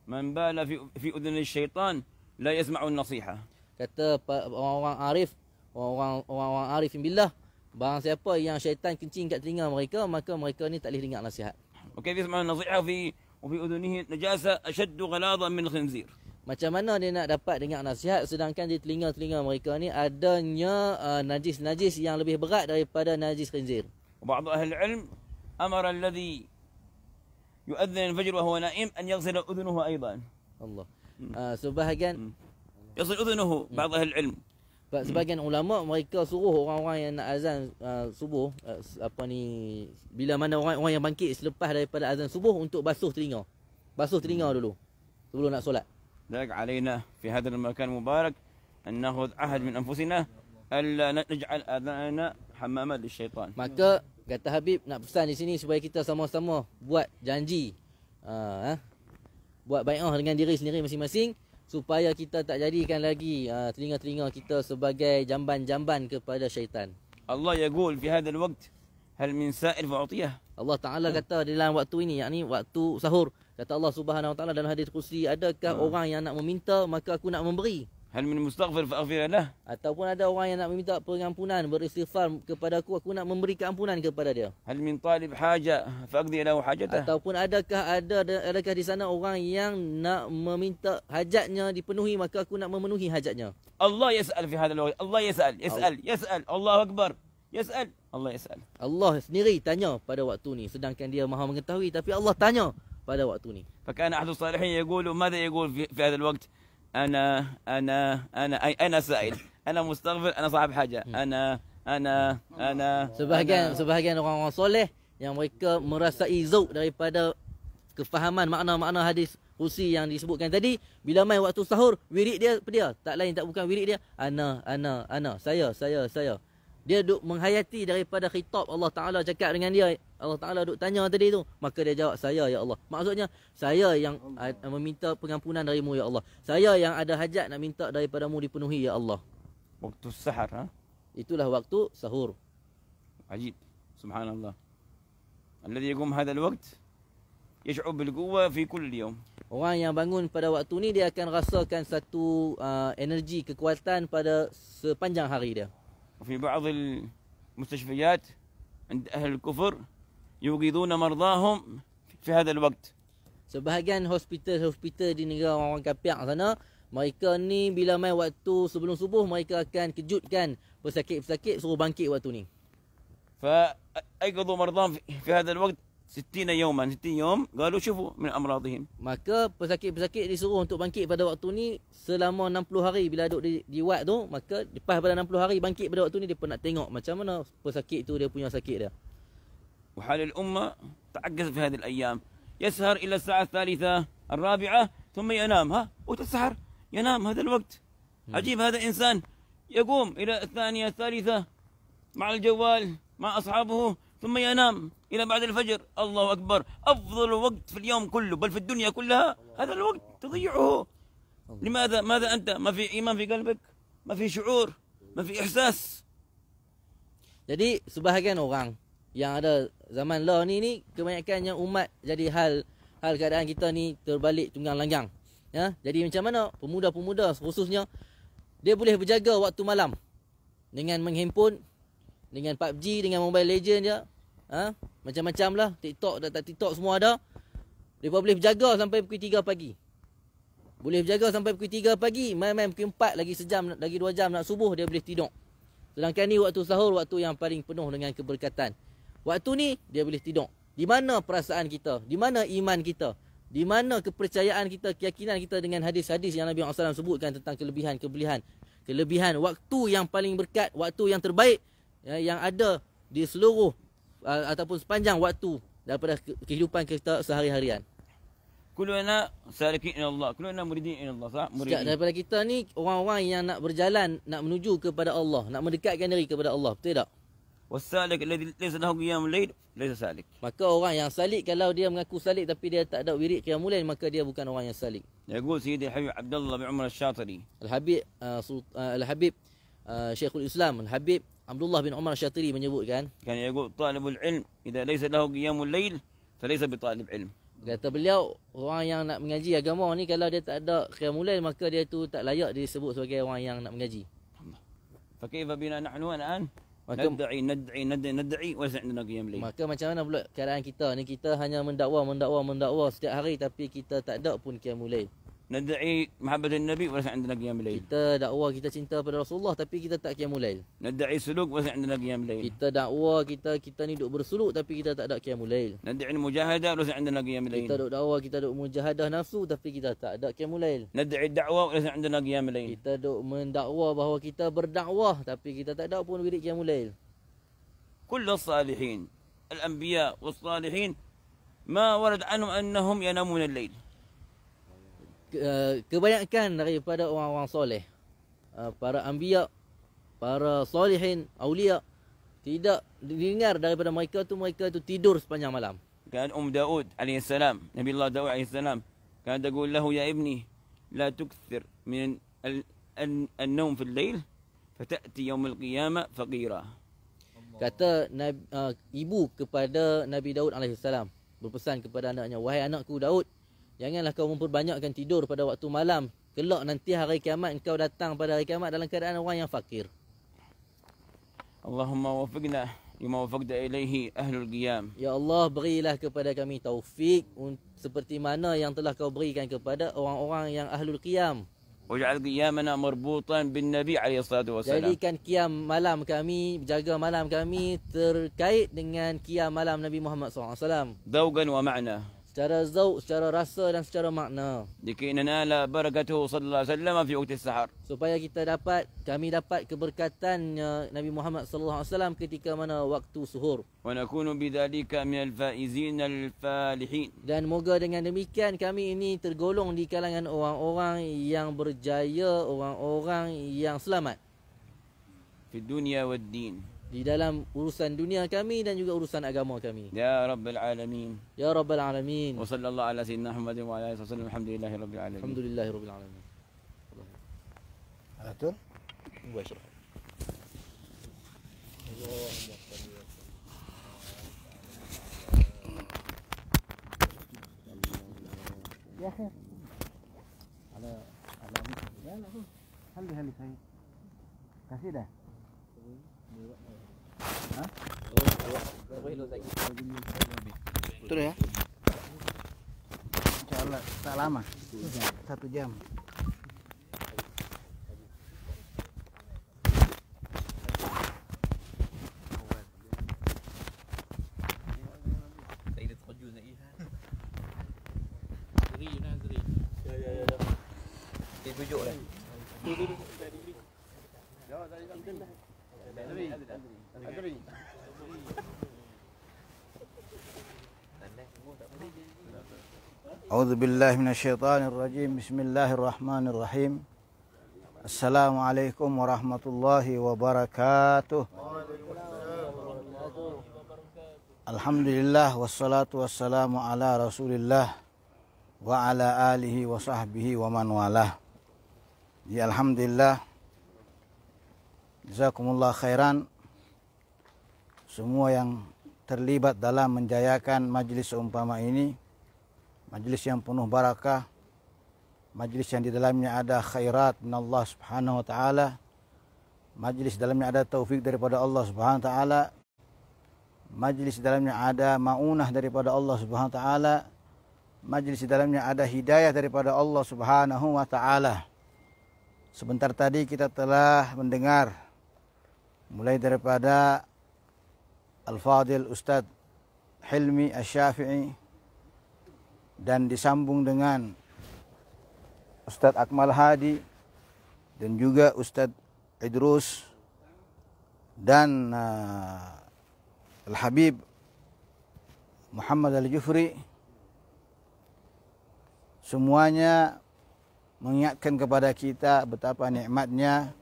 من بال في أذن الشيطان لا يسمع النصيحة. Kata orang-orang arif, orang-orang arif billah, barang siapa yang syaitan kencing kat telinga mereka, maka mereka ni tak boleh dengar nasihat. وكيف يسمع النصيحة وفي أذنه نجاسة أشد غلاظا من الخنزير. Macam mana dia nak dapat dengar nasihat sedangkan di telinga-telinga mereka ni adanya najis-najis yang lebih berat daripada najis khinzir. وبعض أهل العلم أمر الذي يؤذن الفجر وهو نائم أن يغسل أذنه أيضا. Allah. Sebahagian يغسل أذنه بعض أهل العلم. Sebahagian ulama mereka suruh orang-orang yang nak azan subuh, bila mana orang yang bangkit selepas daripada azan subuh untuk basuh telinga dulu sebelum nak solat. ذلك علينا في هذا المكان المبارك أن نأخذ عهد من أنفسنا ألا نجعل آذاننا حماما للشيطان. Maka kata Habib nak pesan di sini supaya kita sama-sama buat janji, buat bai'ah dengan diri sendiri masing-masing, supaya kita tak jadikan lagi telinga-telinga kita sebagai jamban-jamban kepada syaitan. الله يقول في هذا الوقت هل من سائل فأعطيه. Allah Ta'ala kata dalam waktu ini, yakni waktu sahur, kata Allah Subhanahu Wa Ta'ala dalam hadis kursi, adakah orang yang nak meminta maka aku nak memberi? هل من مستغفر فأغفر له. Ataupun ada orang yang nak meminta pengampunan, beristighfar kepada aku nak memberi keampunan kepada dia. هل من طالب حاجة فأقضي له حاجته. Ataupun adakah di sana orang yang nak meminta hajatnya dipenuhi, maka aku nak memenuhi hajatnya. الله يسأل في هذا الوقت. الله يسأل الله أكبر يسأل الله يسأل. Allah sendiri tanya pada waktu ni, sedangkan dia maha mengetahui, tapi Allah tanya pada waktu ni. فكان أحد الصالحين يقول ماذا يقول في هذا الوقت؟ أنا سائل، أنا مستغفر، أنا صاحب حاجة، أنا. Sebahagian orang-orang soleh yang mereka merasai zauq daripada kefahaman makna-makna hadis kursi yang disebutkan tadi, bila main waktu sahur, wirid dia apa dia? Tak lain tak bukan wirid dia, ana, saya. Dia duk menghayati daripada khitab Allah Ta'ala cakap dengan dia. Allah Ta'ala duk tanya tadi tu. Maka dia jawab, saya ya Allah. Maksudnya, saya yang meminta pengampunan darimu ya Allah. Saya yang ada hajat nak minta daripadamu dipenuhi ya Allah. وقت السحر ها Itulah waktu sahur. عجيب سبحان الله الذي يقوم هذا الوقت يشعر بالقوة في كل يوم. Orang yang bangun pada waktu ni, dia akan rasakan satu energi, kekuatan pada sepanjang hari dia. وفي بعض المستشفيات عند أهل الكفر يوقظون مرضاهم في هذا الوقت. Sebahagian hospital di negara orang kafir sana, mereka ni bila mai waktu sebelum subuh, mereka akan kejutkan pesakit-pesakit suruh bangkit waktu ni. فأيقظوا مرضاهم في هذا الوقت 60 يوما 60 يوم قالوا شوفوا من أمراضهم. Maka pesakit-pesakit disuruh untuk bangkit pada waktu ni selama 60 hari. Bila duduk di wad tu, maka lepas pada 60 hari bangkit pada waktu ni, dia pun nak tengok macam mana pesakit tu dia punya sakit dia. وحال الأمة تعجز في هذه الأيام يسهر إلى الساعة الثالثة الرابعة ثم ينام. ها وتسحر ينام هذا الوقت. عجيب هذا إنسان يقوم إلى الثانية الثالثة مع الجوال مع أصحابه ثم ينام إلى بعد الفجر. الله أكبر. أفضل وقت في اليوم كله بل في الدنيا كلها هذا الوقت تضيعه. لماذا؟ ماذا أنت؟ ما في إيمان في قلبك؟ ما في شعور؟ ما في إحساس؟ Jadi sebahagian orang yang ada zaman law ni kebanyakannya umat jadi hal keadaan kita ni terbalik tunggang langgang. Ya, jadi macam mana pemuda-pemuda khususnya dia boleh berjaga waktu malam dengan menghimpun, dengan PUBG, dengan Mobile Legend dia. Macam-macam lah, TikTok dan tak TikTok semua ada. Dia boleh berjaga sampai pukul 3 pagi. Boleh berjaga sampai pukul 3 pagi, main-main pukul 4 lagi sejam, lagi 2 jam nak subuh dia boleh tidur. Sedangkan ni waktu sahur, waktu yang paling penuh dengan keberkatan. Waktu ni dia boleh tidur. Di mana perasaan kita? Di mana iman kita? Di mana kepercayaan kita, keyakinan kita dengan hadis-hadis yang Nabi SAW sebutkan tentang kelebihan waktu yang paling berkat, waktu yang terbaik yang ada di seluruh ataupun sepanjang waktu daripada kehidupan kita sehari-harian. كلنا سالكين إلى الله, كلنا مريدين إلى الله, صح؟ Setiap daripada kita ni orang-orang yang nak berjalan, nak menuju kepada Allah, nak mendekatkan diri kepada Allah, betul tak? والسالك الذي ليس له قيام الليل ليس سالك. Maka orang yang salik, kalau dia mengaku salik tapi dia tak ada wirid qiyamul lail, maka dia bukan orang yang salik. يقول سيدي الحبيب عبد الله بن عمر الشاطري Al-Habib Syekhul Islam Al-Habib Abdullah bin Umar Syatiri menyebutkan, كان يقول طالب العلم إذا ليس له قيام الليل فليس بطالب علم. kata beliau, orang yang nak mengaji agama ni kalau dia tak ada qiyamul lail, maka dia tu tak layak disebut sebagai orang yang nak mengaji. فكيف بنا نحن الآن Maka ندعي وليس عندنا قيام الليل. Maka macam mana pula keadaan kita ni? Kita hanya mendakwa setiap hari tapi kita tak ada pun qiyamul lail. ندعي محبة النبي وليس عندنا قيام الليل. Kita dakwa kita cinta pada Rasulullah tapi kita tak qiyamul lail. ندعي سلوك وليس عندنا قيام الليل. Kita dakwa kita ni duk bersuluk tapi kita tak ada qiyamul lail. ندعي المجاهدة وليس عندنا قيام الليل. Kita duk dakwa kita duk mujahadah nafsu tapi kita tak ada qiyamul lail. ندعي الدعوة وليس عندنا قيام الليل. Kita duk mendakwa bahawa kita berdakwah tapi kita tak ada pun wirid qiyamul lail. كل الصالحين الأنبياء والصالحين ما ورد عنهم أنهم ينامون الليل. Kebanyakan daripada orang-orang soleh, para anbiya, para salihin, awliya, tidak didengar daripada mereka tu tidur sepanjang malam. كان داود عليه السلام, نبي الله داود عليه السلام, كان تقول له يا ابني لا تكثر من النوم في الليل فتأتي يوم القيامة فقيرا. Kata ibu kepada Nabi Daud alaihissalam, berpesan kepada anaknya, wahai anakku Daud, janganlah kau memperbanyakkan tidur pada waktu malam. Kelak nanti hari kiamat engkau datang pada hari kiamat dalam keadaan orang yang fakir. Allahumma wafiqna lima wafaqta ilaihi ahlul qiyam. Ya Allah, berilah kepada kami taufik seperti mana yang telah kau berikan kepada orang-orang yang ahlul qiyam. Waj'al qiyamana marbutan bin Nabi alaihi salatu wasallam. Jadikan qiyam malam kami, jaga malam kami terkait dengan qiyam malam Nabi Muhammad SAW. Daugan wa ma'na. secara zauq, secara rasa dan secara makna. لكي ننال بركته صلى الله عليه وسلم في وقت السحر. Supaya kami dapat keberkatannya Nabi Muhammad sallallahu alaihi wasallam ketika mana waktu suhur. ونكون بذلك من الفائزين الفالحين. Dan moga dengan demikian kami ini tergolong di kalangan orang-orang yang berjaya, orang-orang yang selamat في الدنيا والدين. di dalam urusan dunia kami dan juga urusan agama kami. يا رب العالمين. Ya Rabbal Alamin. وصلى الله على سيدنا محمد وعلى آله وسلم. الحمد لله رب العالمين. Alhamdulillahirabbil alamin. Betul? يا أخي على يا لا خلي سيد kasih dah. Betul ya? Insyaallah tak lama. 1 jam. A'udzu billahi minasyaitonir rajim. Bismillahirrahmanirrahim. Assalamualaikum warahmatullahi wabarakatuh. Alhamdulillah wassalatu wassalamu ala Rasulillah wa ala alihi wa sahbihi wa man walah. Ya alhamdulillah. Jazakumullah khairan semua yang terlibat dalam menjayakan majlis seumpama ini. Majlis yang penuh barakah, majlis yang di dalamnya ada khairat min Allah Subhanahu wa taala, majlis dalamnya ada taufik daripada Allah Subhanahu wa taala, majlis dalamnya ada maunah daripada Allah Subhanahu wa taala, majlis dalamnya ada hidayah daripada Allah Subhanahu wa taala. Sebentar tadi kita telah mendengar mulai daripada Al-Fadil Ustadz Hilmi Asy-Syafi'i dan disambung dengan Ustadz Akmal Hadi dan juga Ustadz Idrus dan Al-Habib Muhammad Al-Jufri. Semuanya mengingatkan kepada kita betapa nikmatnya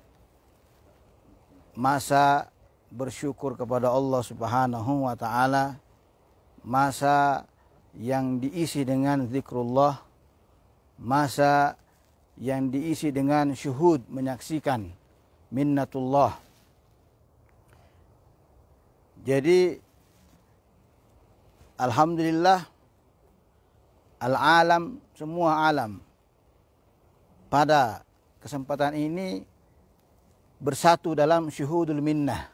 masa bersyukur kepada Allah Subhanahu wa taala, masa yang diisi dengan zikrullah, masa yang diisi dengan syuhud, menyaksikan minnatullah. Jadi alhamdulillah al-alam, semua alam pada kesempatan ini bersatu dalam syuhudul minnah,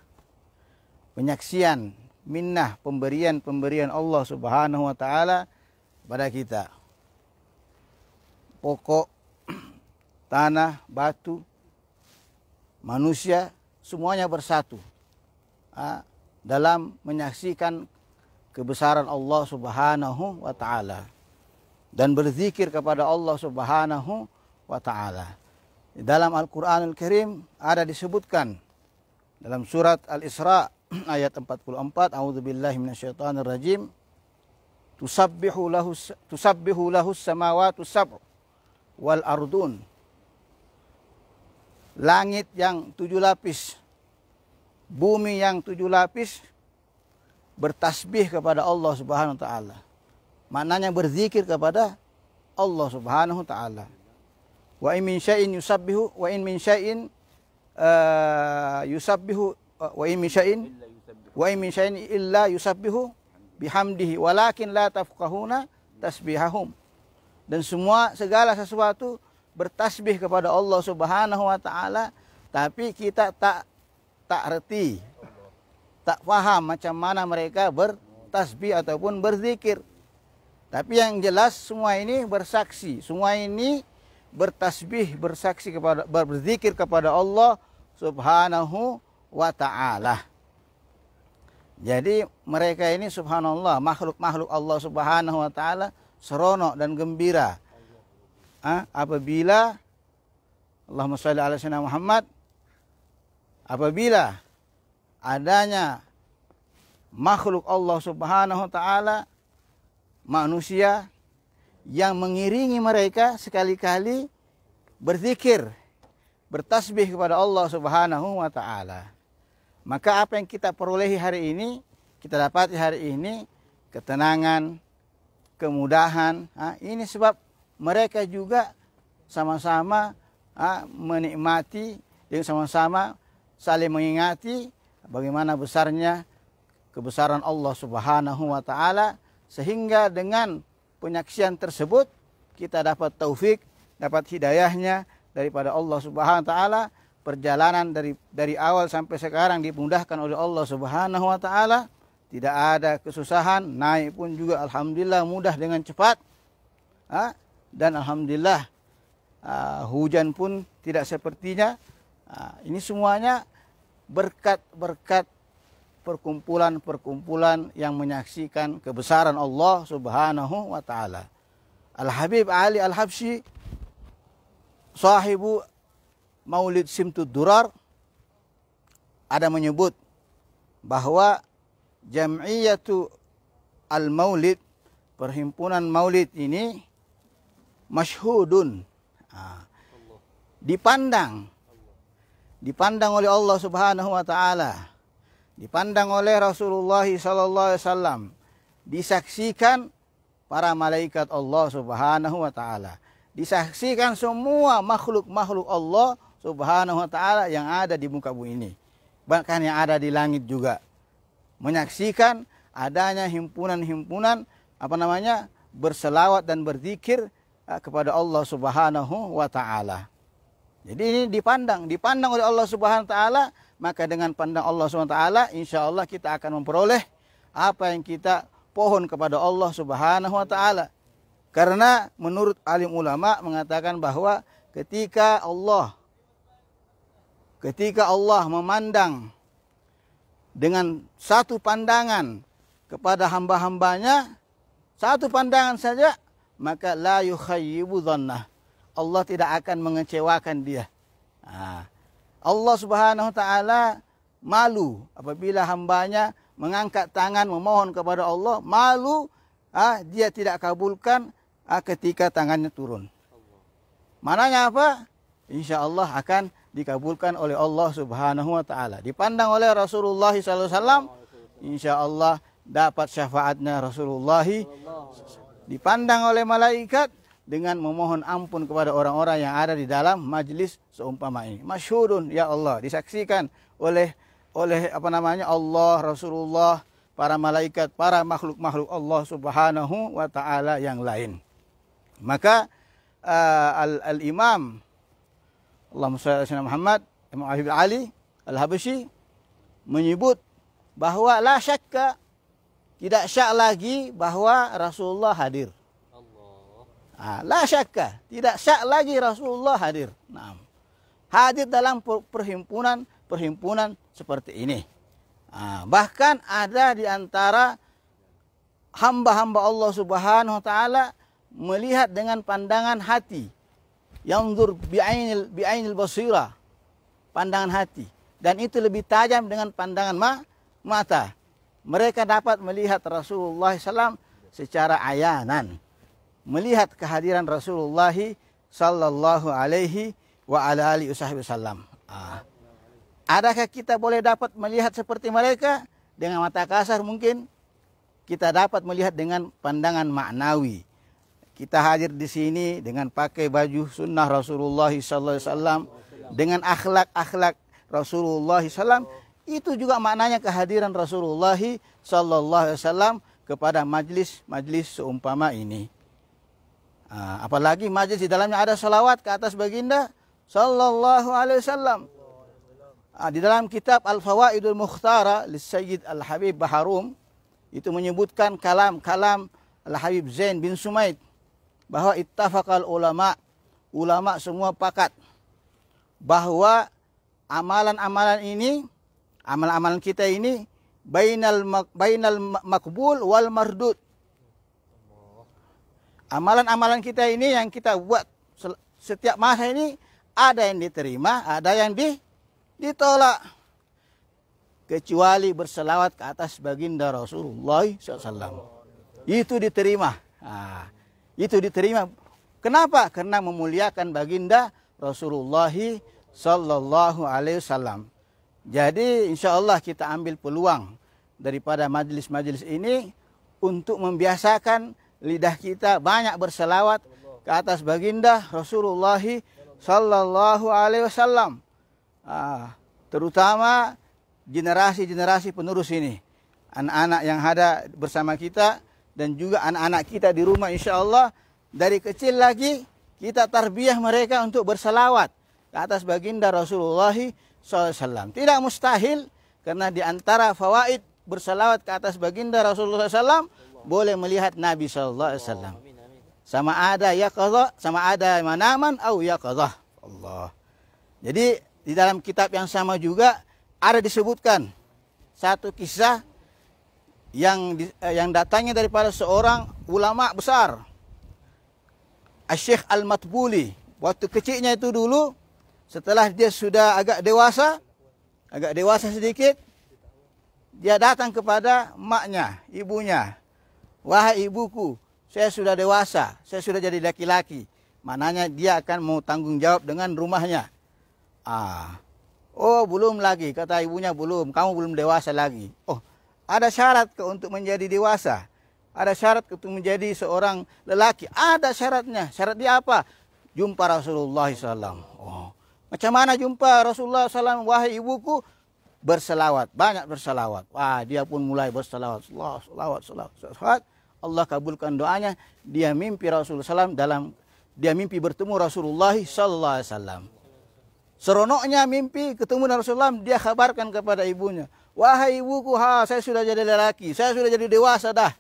penyaksian minnah, pemberian Allah Subhanahu wa taala pada kita. Pokok, tanah, batu, manusia semuanya bersatu dalam menyaksikan kebesaran Allah Subhanahu wa taala dan berzikir kepada Allah Subhanahu wa taala. Dalam Al-Qur'anul Karim ada disebutkan dalam surat Al-Isra ayat 44, a'udzubillahi minasyaitonir rajim. Tusabbihu lahu samawati sab'u wal ardun. Langit yang 7 lapis, bumi yang 7 lapis bertasbih kepada Allah Subhanahu wa taala. Maknanya berzikir kepada Allah Subhanahu wa taala. Wa in min syai'in yusabbihu wa in min syai'in yusabbihu wa in min syai'in illa yusabbihu bihamdihi walakin la tafqahuna tasbihahum. Dan segala sesuatu bertasbih kepada Allah Subhanahu wa taala, tapi kita tak reti, tak faham macam mana mereka bertasbih ataupun berzikir. Tapi yang jelas semua ini bersaksi, semua ini bertasbih, bersaksi kepada, berzikir kepada Allah Subhanahu wa ta'ala. Jadi mereka ini subhanallah, makhluk-makhluk Allah Subhanahu wa ta'ala seronok dan gembira. Apabila Allahumma shalli ala sayyidina Muhammad, apabila adanya makhluk Allah Subhanahu wa taala, manusia yang mengiringi mereka sekali-kali berzikir, bertasbih kepada Allah Subhanahu wa taala. Maka apa yang kita perolehi hari ini, kita dapati hari ini, ketenangan, kemudahan. Ini sebab mereka juga sama-sama menikmati dan sama-sama saling mengingati bagaimana besarnya kebesaran Allah Subhanahu wa taala, sehingga dengan penyaksian tersebut kita dapat taufik, dapat hidayahnya daripada Allah Subhanahu wa taala. Perjalanan dari awal sampai sekarang dimudahkan oleh Allah Subhanahu wa taala. Tidak ada kesusahan, naik pun juga alhamdulillah mudah dengan cepat. Dan alhamdulillah hujan pun tidak sepertinya. Ini semuanya berkat perkumpulan-perkumpulan yang menyaksikan kebesaran Allah Subhanahu wa taala. Al-Habib Ali Al-Habsyi, sahibu Maulid Simtud Durar, ada menyebut bahwa Jam'iyatu Al-Maulid, perhimpunan Maulid ini, masyhudun, dipandang oleh Allah Subhanahu wa taala, dipandang oleh Rasulullah sallallahu alaihi wasallam, disaksikan para malaikat Allah Subhanahu wa taala, disaksikan semua makhluk-makhluk Allah Subhanahu wa taala yang ada di muka bumi ini, bahkan yang ada di langit juga menyaksikan adanya himpunan-himpunan berselawat dan berzikir kepada Allah Subhanahu wa taala. Jadi ini dipandang oleh Allah Subhanahu wa taala. Maka dengan pandang Allah Subhanahu wa taala, insyaallah kita akan memperoleh apa yang kita pohon kepada Allah Subhanahu wa taala. Karena menurut alim ulama mengatakan bahwa ketika Allah memandang dengan satu pandangan kepada hamba-hambanya, satu pandangan saja, maka la yukhayyibu dhannah, Allah tidak akan mengecewakan dia. Allah Subhanahu wa taala malu apabila hambanya mengangkat tangan memohon kepada Allah, malu dia tidak kabulkan ketika tangannya turun. Mananya apa? Insya Allah akan dikabulkan oleh Allah Subhanahu wa taala. Dipandang oleh Rasulullah sallallahu alaihi wasallam, insya Allah dapat syafaatnya Rasulullah. Dipandang oleh malaikat dengan memohon ampun kepada orang-orang yang ada di dalam majlis seumpama ini. Masyhurun ya Allah, disaksikan oleh Allah, Rasulullah, para malaikat, para makhluk-makhluk Allah Subhanahu wa taala yang lain. Maka al-Imam Allahumma shalli ala sayyidina Muhammad, Imam Habib Ali Al-Habsyi menyebut bahwa la syakka, tidak syak lagi bahwa Rasulullah hadir. La syakka, tidak syak lagi Rasulullah hadir. Hadir dalam perhimpunan seperti ini. Bahkan ada di antara hamba-hamba Allah Subhanahu wa taala melihat dengan pandangan hati. Yanzur bi'ainil basira, pandangan hati, dan itu lebih tajam dengan pandangan mata. Mereka dapat melihat Rasulullah SAW secara ayanan, melihat kehadiran Rasulullah sallallahu alaihi wa ala alihi wasallam. Adakah kita boleh dapat melihat seperti mereka dengan mata kasar? Mungkin kita dapat melihat dengan pandangan maknawi. Kita hadir di sini dengan pakai baju sunnah Rasulullah SAW, dengan akhlak Rasulullah SAW, itu juga maknanya kehadiran Rasulullah SAW kepada majlis seumpama ini. Apalagi majlis di dalamnya ada salawat ke atas baginda Sallallahu Alaihi Wasallam. Di dalam kitab Al-Fawaidul Mukhtara Lissayyid Al-Habib Baharum, itu menyebutkan kalam Al-Habib Zain bin Sumaid, bahwa ittafaqal ulama semua pakat bahwa amalan-amalan kita ini bainal makbul wal mardud, Amalan-amalan kita ini yang kita buat setiap masa ini ada yang diterima, ada yang ditolak. Kecuali berselawat ke atas baginda Rasulullah SAW. Itu diterima. Itu diterima. Kenapa? Karena memuliakan baginda Rasulullah Sallallahu Alaihi Wasallam. Jadi insya Allah kita ambil peluang daripada majelis-majelis ini untuk membiasakan lidah kita banyak berselawat ke atas baginda Rasulullah Sallallahu Alaihi Wasallam. Terutama generasi-generasi penerus ini, anak-anak yang ada bersama kita dan juga anak-anak kita di rumah, insya Allah dari kecil lagi kita tarbiyah mereka untuk berselawat ke atas baginda Rasulullah SAW. Tidak mustahil, karena di antara fawaid berselawat ke atas baginda Rasulullah SAW boleh melihat Nabi SAW. Sama ada yaqadha, sama ada manaman atau yaqadha. Allah. Jadi di dalam kitab yang sama juga ada disebutkan satu kisah yang datangnya daripada seorang ulama besar, Syekh Al-Matbuli. Waktu kecilnya itu dulu, setelah dia sudah agak dewasa sedikit, dia datang kepada maknya, ibunya. Wahai ibuku, saya sudah dewasa, saya sudah jadi laki-laki. Maknanya dia akan mau tanggung jawab dengan rumahnya. Oh, belum lagi, kata ibunya, belum, kamu belum dewasa lagi. Oh, ada syarat untuk menjadi dewasa. Ada syarat untuk menjadi seorang lelaki. Ada syaratnya. Syarat dia apa? Jumpa Rasulullah SAW. Oh, macam mana jumpa Rasulullah SAW? Wahai ibuku, berselawat, banyak berselawat. Wah, dia pun mulai berselawat. Selawat. Allah kabulkan doanya. Dia mimpi Rasulullah SAW dia mimpi bertemu Rasulullah SAW. Seronoknya mimpi ketemu dengan Rasulullah, dia kabarkan kepada ibunya. Wahai ibuku, saya sudah jadi lelaki, saya sudah jadi dewasa dah.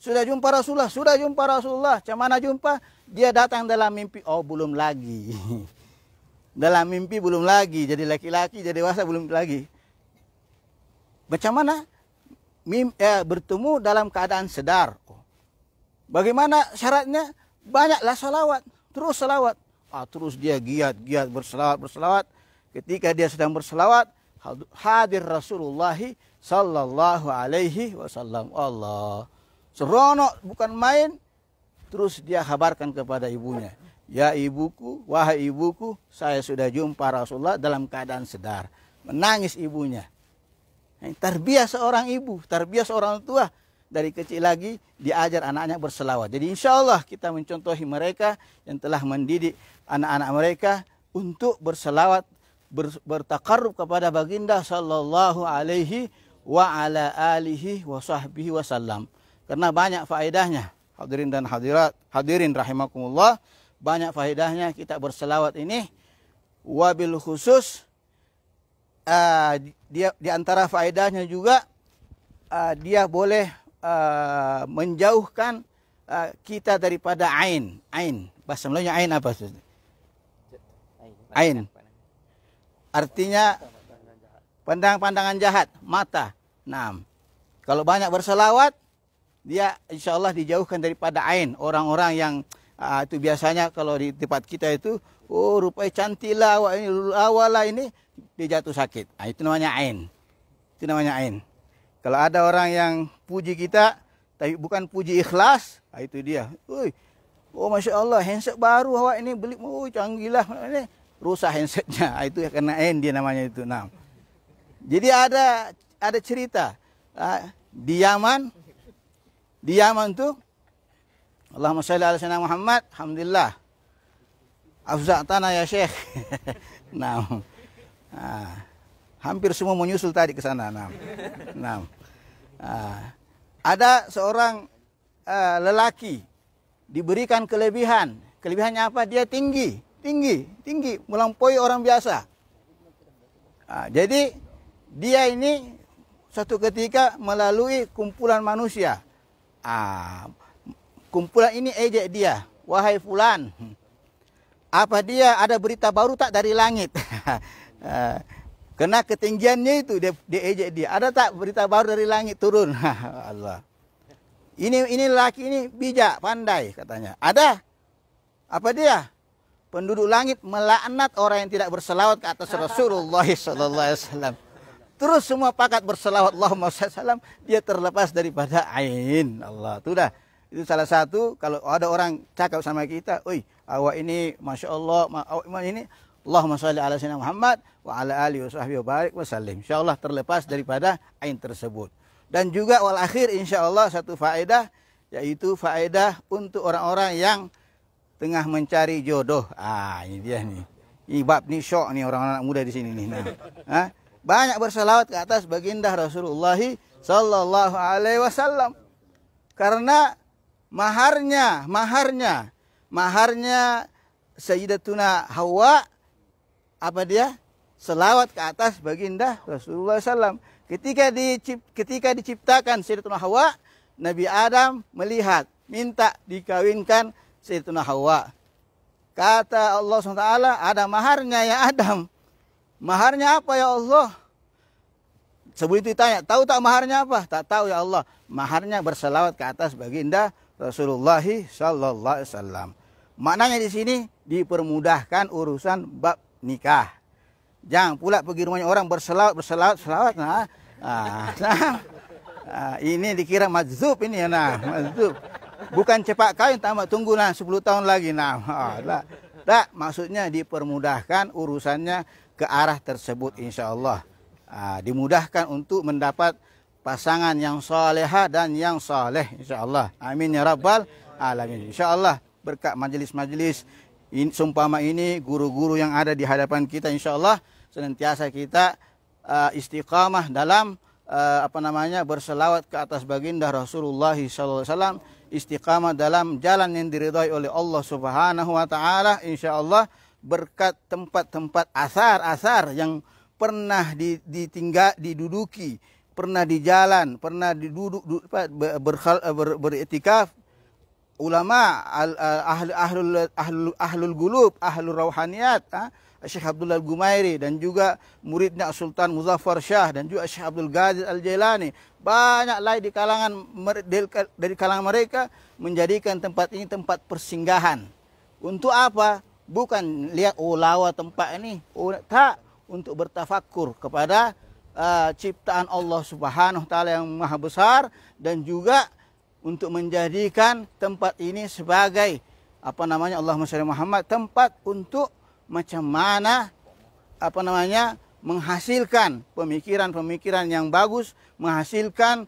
Sudah jumpa Rasulullah, sudah jumpa Rasulullah. Macam mana jumpa? Dia datang dalam mimpi. Oh, belum lagi. Dalam mimpi belum lagi. Jadi laki-laki, jadi dewasa belum lagi. Macam mana? Bertemu dalam keadaan sedar. Bagaimana syaratnya? Banyaklah salawat. Terus salawat. Terus dia giat berselawat. Ketika dia sedang berselawat, hadir Rasulullah Sallallahu Alaihi Wasallam. Allah, seronok bukan main. Terus dia kabarkan kepada ibunya, ya ibuku, wahai ibuku, saya sudah jumpa Rasulullah dalam keadaan sedar. Menangis ibunya. Tarbiyah seorang ibu, tarbiyah seorang tua. Dari kecil lagi diajar anaknya berselawat. Jadi insya Allah kita mencontohi mereka yang telah mendidik anak-anak mereka untuk berselawat, bertakarrub kepada baginda Sallallahu Alaihi wa ala alihi wa sahbihi wasallam. Karena banyak faedahnya. Hadirin dan hadirin rahimakumullah, banyak faedahnya kita berselawat ini. Wabil khusus di antara faedahnya juga dia boleh menjauhkan kita daripada ain. Bahasa Melayu ain apa? Ain. Artinya pandangan jahat, mata. Nah, kalau banyak berselawat, dia insya Allah dijauhkan daripada ain. Orang-orang yang itu biasanya kalau di tempat kita itu, oh rupanya cantik lah awak ini, awala ini, dia jatuh sakit. Itu namanya ain. Itu namanya ain. Kalau ada orang yang puji kita, tapi bukan puji ikhlas, itu dia. Oh Masya Allah, handset baru awak ini beli, canggih lah. Ini rusak handsetnya. Itu karena ain dia namanya itu. Nah, jadi ada cerita di Yaman tuh, Allahumma shalli ala sayyidina Muhammad, alhamdulillah. Afza'tana ya Syekh. Nah, hampir semua menyusul tadi ke sana. Ada seorang lelaki diberikan kelebihan. Kelebihannya apa? Dia tinggi, melampaui orang biasa. Jadi dia ini suatu ketika melalui kumpulan manusia. Kumpulan ini ejek dia, wahai fulan, apa dia ada berita baru tak dari langit? Karena ketinggiannya itu dia ejek dia. Ada tak berita baru dari langit turun? Allah. Ini laki ini bijak, pandai katanya. Ada. Apa dia? Penduduk langit melaknat orang yang tidak berselawat ke atas Rasulullah sallallahu alaihi wasallam. Terus semua pakat berselawat Allahumma sallam, dia terlepas daripada ain. Allah. Itu dah. Itu salah satu kalau ada orang cakap sama kita, "Oi, awak ini Masya Allah, awak ini Allahumma salli ala sayyidina Muhammad wa ala alihi wa sahbihi wa barik wa sallim." Insyaallah terlepas daripada ain tersebut. Dan juga wal akhir insyaallah satu faedah, yaitu faedah untuk orang-orang yang tengah mencari jodoh. Ini dia nih. Ini bab ni syok nih orang-orang muda di sini nih. Nah, banyak berselawat ke atas baginda Rasulullah sallallahu alaihi wasallam. Karena maharnya Sayyidatuna Hawa apa dia? Selawat ke atas baginda Rasulullah sallam. Ketika diciptakan Sayyidatuna Hawa, Nabi Adam melihat, minta dikawinkan Sayyidatuna Hawa. Kata Allah SWT, ada maharnya ya Adam. Maharnya apa ya Allah? Sebelum itu ditanya, tahu tak maharnya apa? Tak tahu ya Allah. Maharnya berselawat ke atas baginda Rasulullah sallallahu alaihi wasallam. Maknanya di sini dipermudahkan urusan bab nikah. Jangan pula pergi rumahnya orang berselawat. Ini dikira majzub ini ya majzub. Bukan cepat kawin, tamat tunggu 10 tahun lagi. Tak, maksudnya dipermudahkan urusannya ke arah tersebut insyaallah. Dimudahkan untuk mendapat pasangan yang salehah dan yang saleh insyaallah. Amin ya rabbal alamin. Insyaallah berkat majelis-majelis seumpama ini, guru-guru yang ada di hadapan kita insyaallah senantiasa kita istiqamah dalam berselawat ke atas baginda Rasulullah sallallahu alaihi wasallam, istiqamah dalam jalan yang diridhai oleh Allah Subhanahu wa taala insyaallah, berkat tempat-tempat asar-asar yang pernah diduduki, pernah di jalan, pernah beriktikaf ulama ahlul gulub, ahlul rauhaniyat, Syekh Abdullah Al-Gumairi dan juga muridnya Sultan Muzaffar Shah dan juga Syekh Abdul Qadir Al-Jailani. Banyak lain dari kalangan mereka menjadikan tempat ini tempat persinggahan. Untuk apa? Bukan lihat lawa tempat ini, tak, untuk bertafakur kepada ciptaan Allah Subhanahu wa taala yang maha besar, dan juga untuk menjadikan tempat ini sebagai Allahumma shalli Muhammad, tempat untuk macam mana menghasilkan pemikiran-pemikiran yang bagus, menghasilkan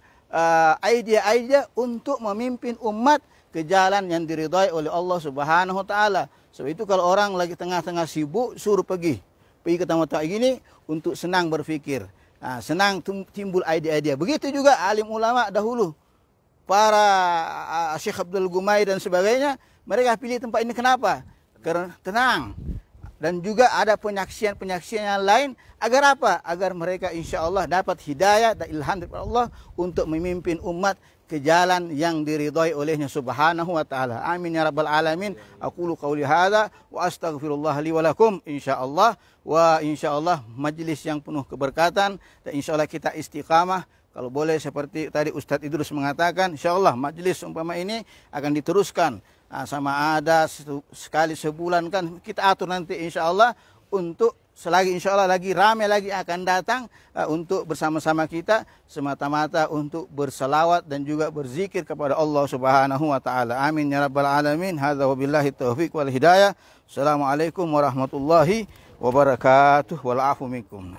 idea-idea untuk memimpin umat ke jalan yang diridhai oleh Allah Subhanahu wa taala. Sebab itu kalau orang lagi tengah-tengah sibuk, suruh pergi ke tempat gini untuk senang berfikir, senang timbul idea-idea. Begitu juga alim ulama dahulu, para Syekh Abdul Gumai dan sebagainya, mereka pilih tempat ini kenapa? Karena tenang. Dan juga ada penyaksian-penyaksian yang lain. Agar apa? Agar mereka insya Allah dapat hidayah dan ilham dari Allah untuk memimpin umat ke jalan yang diridhai olehnya Subhanahu wa ta'ala. Amin ya rabbal alamin. Aqulu qawli hadha wa astaghfirullah li wa lakum insyaallah. Wa insyaallah majlis yang penuh keberkatan, dan insyaallah kita istiqamah. Kalau boleh seperti tadi Ustadz Idrus mengatakan, insyaallah majlis umpama ini akan diteruskan. Sama ada sekali sebulan kan kita atur nanti insyaallah, untuk selagi insyaallah lagi ramai lagi akan datang untuk bersama-sama kita semata-mata untuk berselawat dan juga berzikir kepada Allah Subhanahu wa taala. Amin ya rabbal alamin. Hadza wabillahi taufiq wal hidayah. Assalamualaikum warahmatullahi wabarakatuh. Wal afu minkum.